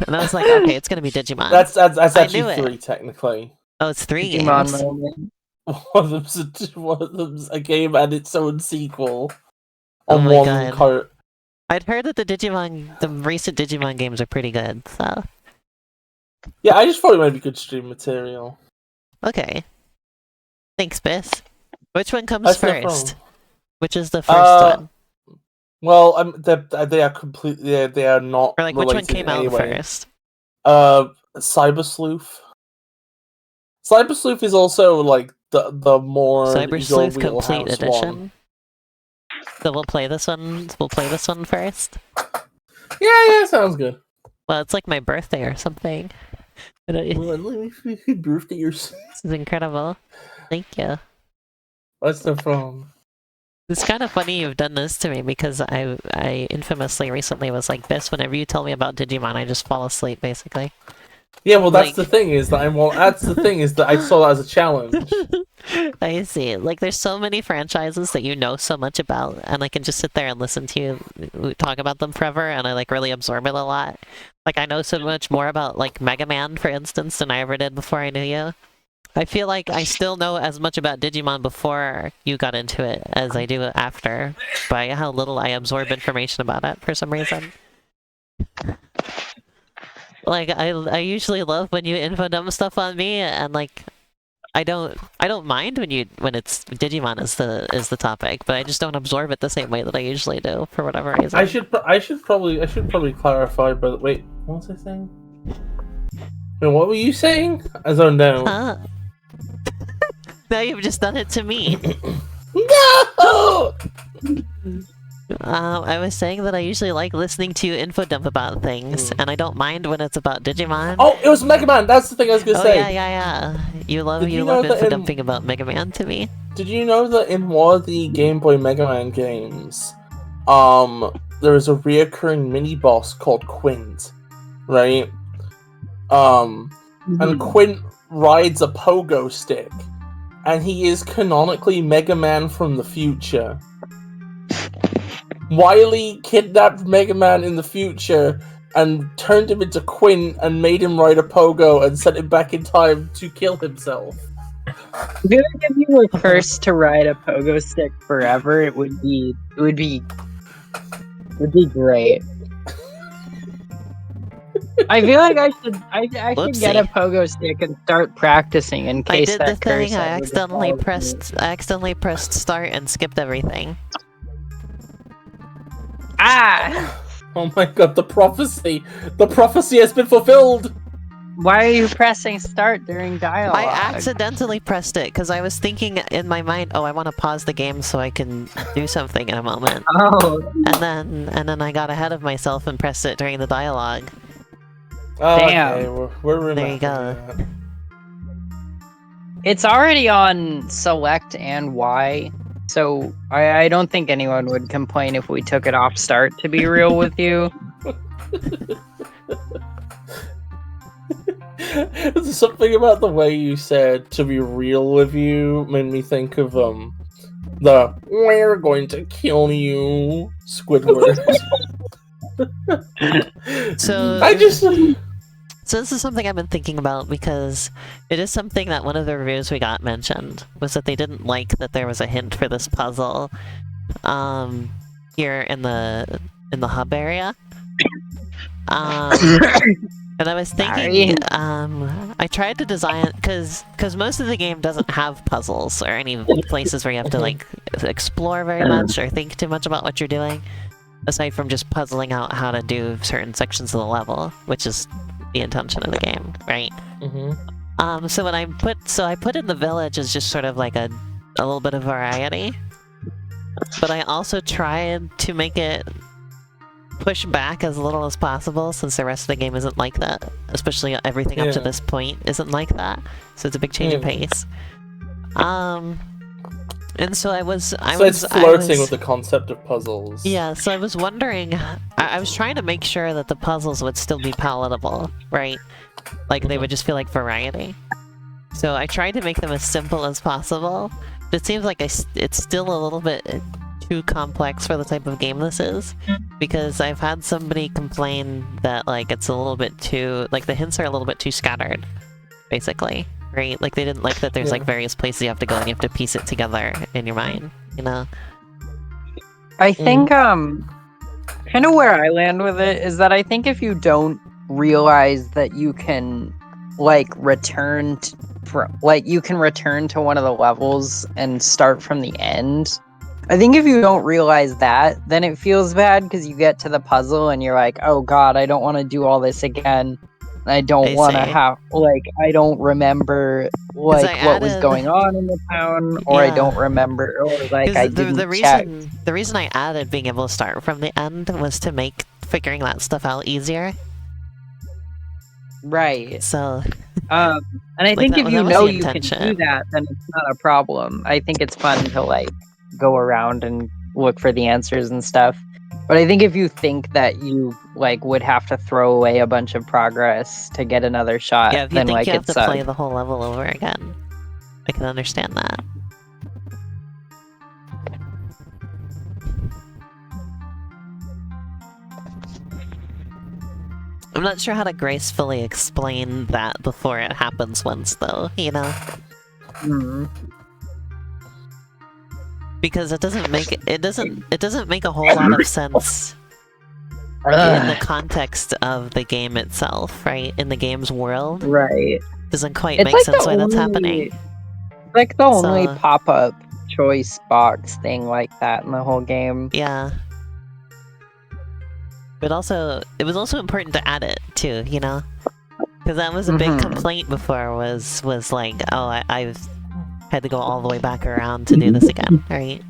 and I was like, okay, it's gonna be Digimon. That's I actually knew it. 3 technically. Oh, it's 3 Digimon games. moment. One of them's a game and its own sequel. Oh On my one God. cart. I'd heard that the recent Digimon games are pretty good, so Yeah, I just thought it might be good stream material. okay. Thanks, Biss. Which one comes That's no first? problem. Which is the first one? Well, they are completely. They are not. Or like, which one related came in any out way. first? Cyber Sleuth. Cyber Sleuth is also like the more Cyber your Sleuth wheelhouse Complete one. Edition. So we'll play this one. We'll play this one first. Yeah, sounds good. Well, it's like my birthday or something. This Birthday yours. is incredible. Thank you. What's the problem? It's kind of funny you've done this to me because I infamously recently was like this. Whenever you tell me about Digimon, I just fall asleep basically. Yeah, well, that's Like- the thing is that that's the thing is that I saw that as a challenge. I see. Like, there's so many franchises that you know so much about, and I can just sit there and listen to you talk about them forever, and I like really absorb it a lot. Like, I know so much more about like Mega Man, for instance, than I ever did before I knew you. I feel like I still know as much about Digimon before you got into it as I do after, by how little I absorb information about it for some reason. Like, I usually love when you info dump stuff on me, and like I don't mind when it's Digimon is the topic, but I just don't absorb it the same way that I usually do for whatever reason. I should probably clarify. But wait, what was I saying? Wait, what were you saying? I don't know. Huh? Now you've just done it to me. No! I was saying that I usually like listening to you info dump about things, and I don't mind when it's about Digimon. Oh, it was Mega Man. That's the thing I was gonna Oh, say. yeah. You love Did you know that info in- dumping about Mega Man to me. Did you know that in one of the Game Boy Mega Man games, there is a reoccurring mini boss called Quint, right? And Quint rides a pogo stick, and he is canonically Mega Man from the future. Wily kidnapped Mega Man in the future and turned him into Quint and made him ride a pogo and sent him back in time to kill himself. I feel like if you were first to ride a pogo stick forever, it would be great. I feel like I should get a Whoopsie. pogo stick and start practicing in I case did the that curse thing, I ever accidentally befalls me. accidentally pressed start and skipped everything. Ah! Oh my god, the prophecy! The prophecy has been fulfilled! Why are you pressing start during dialogue? I accidentally pressed it because I was thinking in my mind, oh, I want to pause the game so I can do something in a moment. Oh, And then I got ahead of myself and pressed it during the dialogue. Oh, Damn. okay, we're There you go. remembering that. it's already on select and Y, so I don't think anyone would complain if we took it off start, to be real with you. Something about the way you said "to be real with you" made me think of the "we're going to kill you" Squidward. So I just So this is something I've been thinking about because it is something that one of the reviews we got mentioned was that they didn't like that there was a hint for this puzzle here in the hub area. And I was thinking, I tried to design because most of the game doesn't have puzzles or any places where you have to like explore very much or think too much about what you're doing, aside from just puzzling out how to do certain sections of the level, which is the intention of the game, right? So when I put in the village as just sort of like a little bit of variety, but I also tried to make it push back as little as possible since the rest of the game isn't like that, especially everything up to this point isn't like that, so it's a big change of pace. And so it's flirting with the concept of puzzles. Yeah, so I was wondering, I was trying to make sure that the puzzles would still be palatable, right? Like they would just feel like variety. So I tried to make them as simple as possible, but it seems like it's still a little bit too complex for the type of game this is, because I've had somebody complain that like it's a little bit too, like the hints are a little bit too scattered, basically, right? Like they didn't like that there's like various places you have to go and you have to piece it together in your mind, you know? I think kind of where I land with it is that I think if you don't realize that you can like return you can return to one of the levels and start from the end. I think if you don't realize that, then it feels bad because you get to the puzzle and you're like, oh god, I don't want to do all this again. I don't want to have, like, I don't remember, like, what was going on in the town, or I don't remember, or, like, I didn't check. The reason I added being able to start from the end was to make figuring that stuff out easier. Right. So... and I think if you know you can do that, then it's not a problem. I think it's fun to, like, go around and look for the answers and stuff. But I think if you think that you like would have to throw away a bunch of progress to get another shot, yeah, if you then think like you have it's to play the whole level over again, I can understand that. I'm not sure how to gracefully explain that before it happens once, though. You know. Because it doesn't make a whole lot of sense in the context of the game itself, right? In the game's world, right? Doesn't quite make sense why that's happening. Like the only pop-up choice box thing like that in the whole game. Yeah. But also, it was also important to add it too, you know, because that was a big complaint before. Was like, oh, I've had to go all the way back around to do this again, right?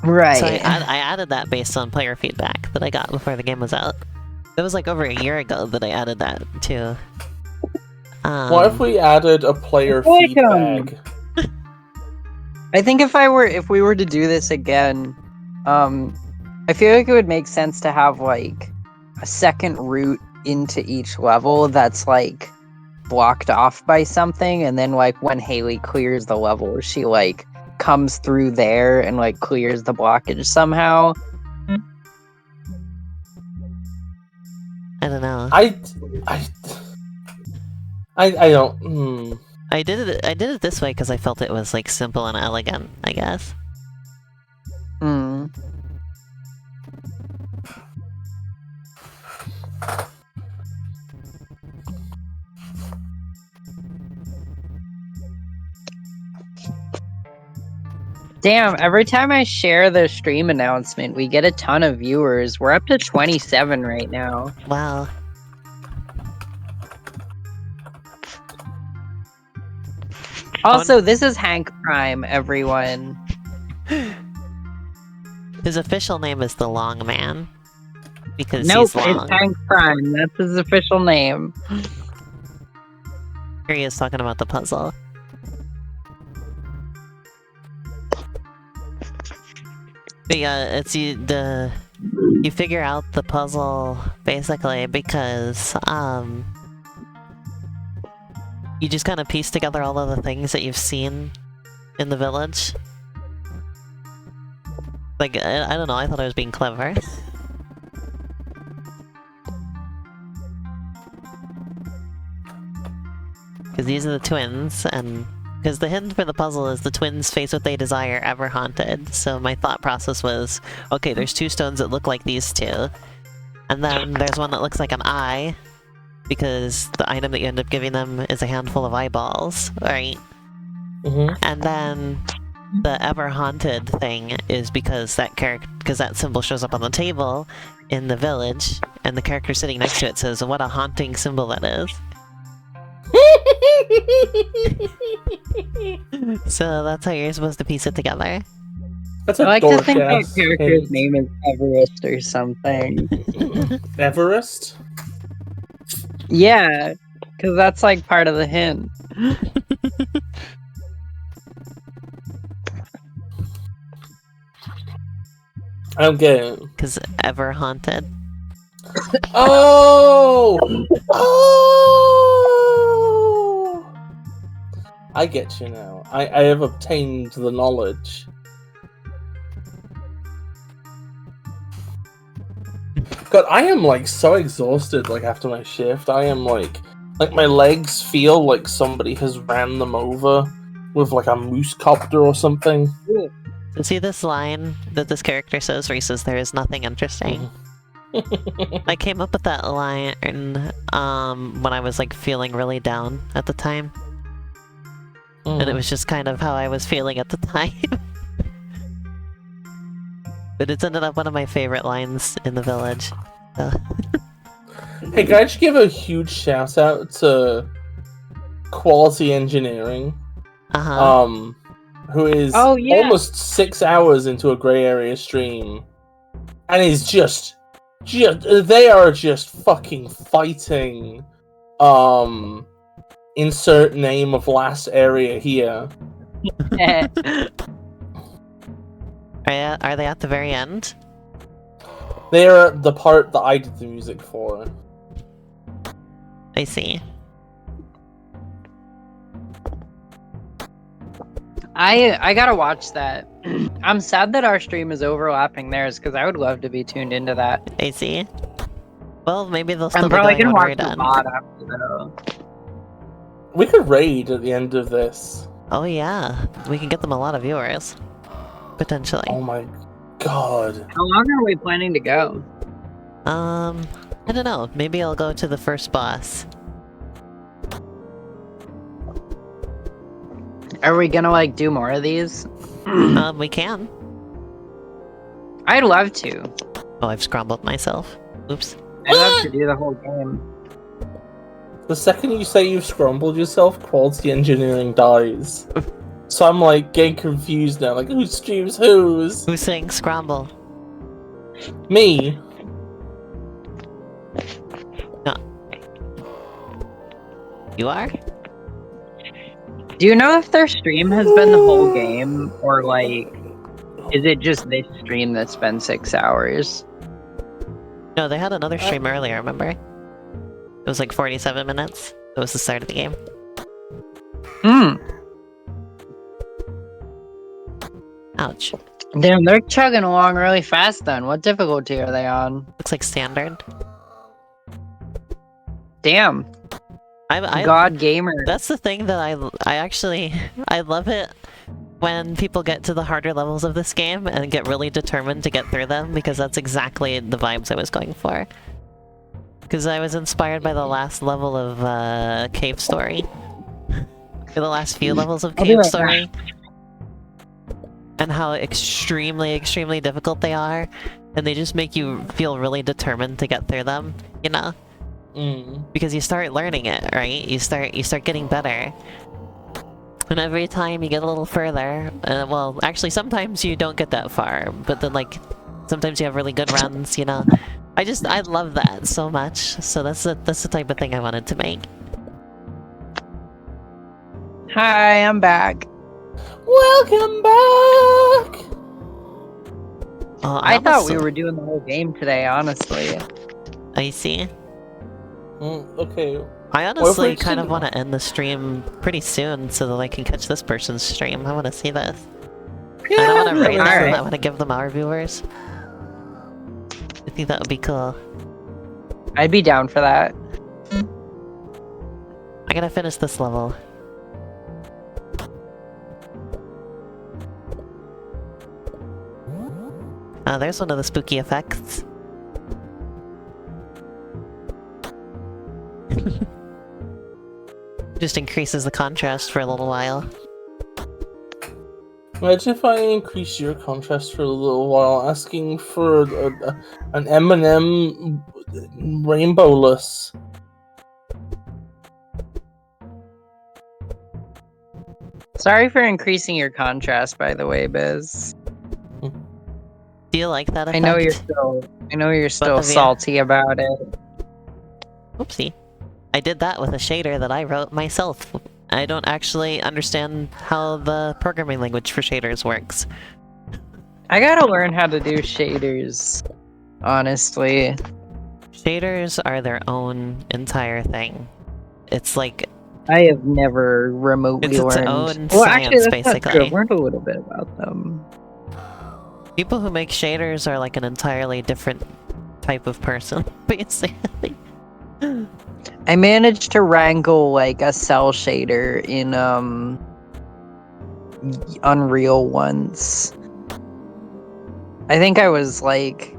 Right. So I added that based on player feedback that I got before the game was out. It was like over a year ago that I added that too. What if we added a player feedback? I think if we were to do this again, I feel like it would make sense to have like a second route into each level that's like blocked off by something, and then like when Haley clears the level, she like comes through there and like clears the blockage somehow. I don't know. I don't. I did it this way because I felt it was like simple and elegant, I guess. Damn, every time I share the stream announcement, we get a ton of viewers. We're up to 27 right now. Wow. Also, this is Hank Prime, everyone. His official name is the Long Man. Because Nope, he's long. it's Hank Prime. That's his official name. Here he is talking about the puzzle. But yeah, it's you figure out the puzzle basically because you just kind of piece together all of the things that you've seen in the village. Like I don't know, I thought I was being clever. Because these are the twins, and because the hint for the puzzle is the twins face what they desire, ever haunted. So my thought process was, okay, there's two stones that look like these two, and then there's one that looks like an eye, because the item that you end up giving them is a handful of eyeballs, right? Mm-hmm. And then the ever haunted thing is because that symbol shows up on the table in the village, and the character sitting next to it says, "What a haunting symbol that is." So that's how you're supposed to piece it together. That's I a like to think that dork-ass character's hint. name is Everest or something. Everest? Yeah, because that's like part of the hint. I don't get it. Because ever haunted. Oh! Oh! I get you now. I have obtained the knowledge. God, I am like so exhausted like after my shift. I am like my legs feel like somebody has ran them over with like a moose copter or something. See this line that this character says where he says there is nothing interesting? I came up with that line when I was like feeling really down at the time. And it was just kind of how I was feeling at the time. But it's ended up one of my favorite lines in the village. So. Hey, can I just give a huge shout out to Quality Engineering? Who is almost 6 hours into a Grey Area stream, and is just they are just fucking fighting. Insert name of last area here. Are they at the very end? They are at the part that I did the music for. I see. I gotta watch that. I'm sad that our stream is overlapping theirs because I would love to be tuned into that. I see. Well, maybe they'll still I'm be probably going gonna when we're watch the done. VOD after though. We could raid at the end of this. Oh yeah, we can get them a lot of viewers. Potentially. Oh my god. How long are we planning to go? I don't know. Maybe I'll go to the first boss. Are we gonna like do more of these? We can. I'd love to. Oh, I've scrambled myself. Oops. I'd love to do the whole game. The second you say you've scrambled yourself, Quality Engineering dies. So I'm like getting confused now, like who streams whose? Who's saying scramble? Me. No. You are? Do you know if their stream has been the whole game, or like, is it just this stream that's been 6 hours? No, they had another stream earlier, remember? It was like 47 minutes. That was the start of the game. Ouch. Damn, they're chugging along really fast then. What difficulty are they on? Looks like standard. Damn. I God gamer. That's the thing that I actually I love it when people get to the harder levels of this game and get really determined to get through them, because that's exactly the vibes I was going for. Because I was inspired by the last level of Cave Story. For the last few levels of Cave Story. And how extremely, extremely difficult they are. And they just make you feel really determined to get through them, you know? Because you start learning it, right? You start getting better. And every time you get a little further, well, actually sometimes you don't get that far, but then like, sometimes you have really good runs, you know? I love that so much, so that's the type of thing I wanted to make. Hi, I'm back. Welcome back! I thought we were doing the whole game today, honestly. I see. Okay. I honestly kind of cinema? want to end the stream pretty soon so that I can catch this person's stream. I want to see this. I don't want to raid them, Alright. I want to give them our viewers. I think that would be cool. I'd be down for that. I gotta finish this level. There's one of the spooky effects. Just increases the contrast for a little while. Imagine if I increase your contrast for a little while, asking for an M&M rainbowless. Sorry for increasing your contrast, by the way, Biz. Do you like that effect? I know you're still of you. salty about it. Oopsie. I did that with a shader that I wrote myself. I don't actually understand how the programming language for shaders works. I gotta learn how to do shaders, honestly. Shaders are their own entire thing. It's like, I have never remotely It's its learned. own Well, actually, science, that's not true. basically. I've learned a little bit about them. people who make shaders are like an entirely different type of person, basically. I managed to wrangle like a cell shader in Unreal once. I think I was like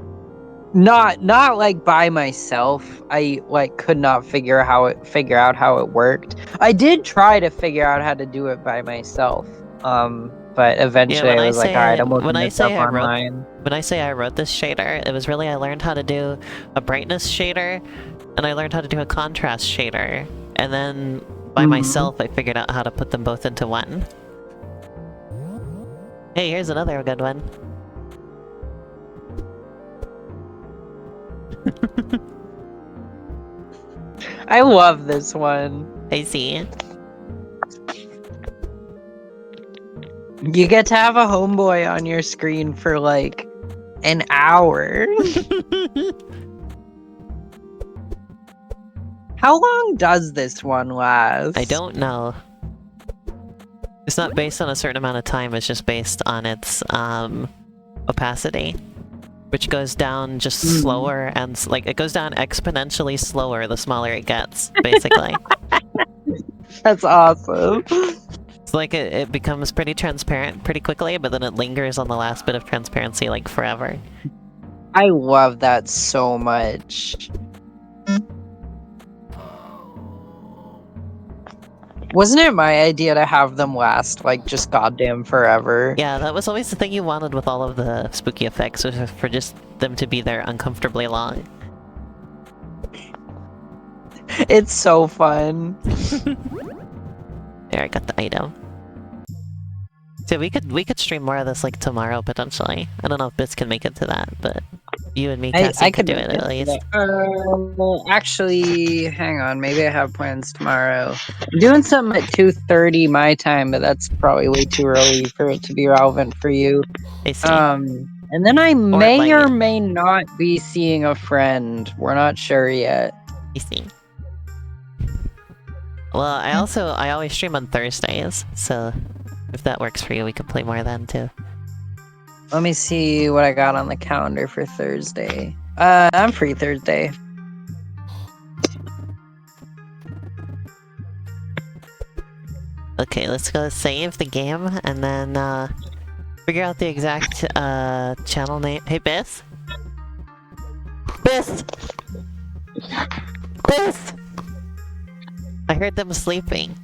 not like by myself. I like could not figure out how it worked. I did try to figure out how to do it by myself. But eventually when I I was like, say- alright, I'm looking when I this up say I wrote- online. When I say I wrote this shader, it was really I learned how to do a brightness shader, and I learned how to do a contrast shader, and then by myself I figured out how to put them both into one. Hey, here's another good one. I love this one. I see. You get to have a homeboy on your screen for like an hour. How long does this one last? I don't know. It's not based on a certain amount of time, it's just based on its opacity, which goes down just slower and like it goes down exponentially slower the smaller it gets, basically. That's awesome. It's like it becomes pretty transparent pretty quickly, but then it lingers on the last bit of transparency like forever. I love that so much. Wasn't it my idea to have them last like just goddamn forever? Yeah, that was always the thing you wanted with all of the spooky effects, was for just them to be there uncomfortably long. It's so fun. There, I got the item. So we could stream more of this like tomorrow potentially. I don't know if Bits can make it to that, but you and me, Cassie, could do make it at least. Actually, hang on. Maybe I have plans tomorrow. I'm doing something at 2:30 my time, but that's probably way too early for it to be relevant for you. I see. And then I may or late. may not be seeing a friend. We're not sure yet. I see. Well, I always stream on Thursdays, so if that works for you, we can play more then too. Let me see what I got on the calendar for Thursday. I'm free Thursday. Okay, let's go save the game and then figure out the exact channel name. Hey, Biff? Biff! Biff! I heard them sleeping.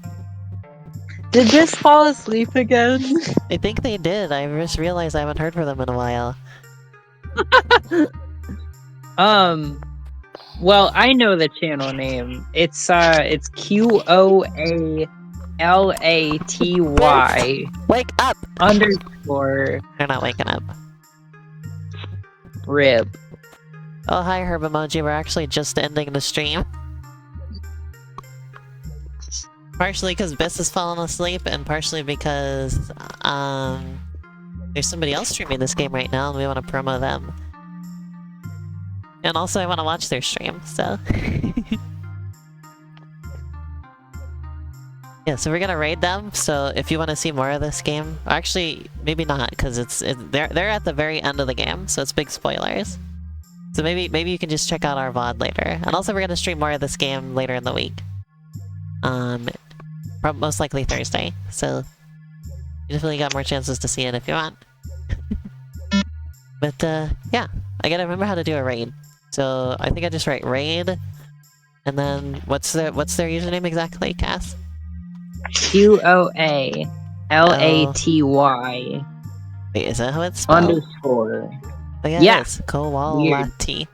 Did this fall asleep again? I think they did. I just realized I haven't heard from them in a while. Well, I know the channel name. It's QOA LATY Wake up! underscore They're not waking up. rib. Oh, hi, Herb Emoji. We're actually just ending the stream. Partially because Biss has fallen asleep, and partially because, there's somebody else streaming this game right now, and we want to promo them. And also, I want to watch their stream, so... Yeah, so we're gonna raid them, so if you want to see more of this game... Actually, maybe not, because they're at the very end of the game, so it's big spoilers. So maybe you can just check out our VOD later. And also, we're gonna stream more of this game later in the week. Most likely Thursday, so... You definitely got more chances to see it if you want. But, yeah. I gotta remember how to do a raid. So, I think I just write raid, and then what's their username exactly, Cass? QOALATY Wait, is that how it's spelled? underscore Oh, yeah, Yeah. it is. Kowalati.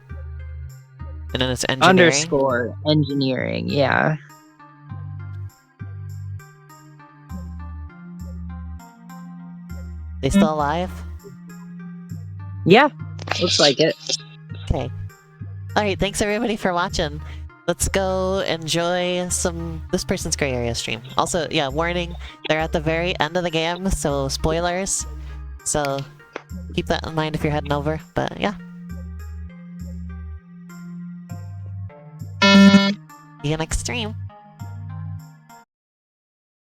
And then it's engineering. underscore engineering. Yeah. They still alive? Yeah. Looks like it. Okay. Alright, thanks everybody for watching. Let's go enjoy this person's gray area stream. Also, yeah, warning, they're at the very end of the game, so spoilers. So, keep that in mind if you're heading over, but yeah. See you next stream.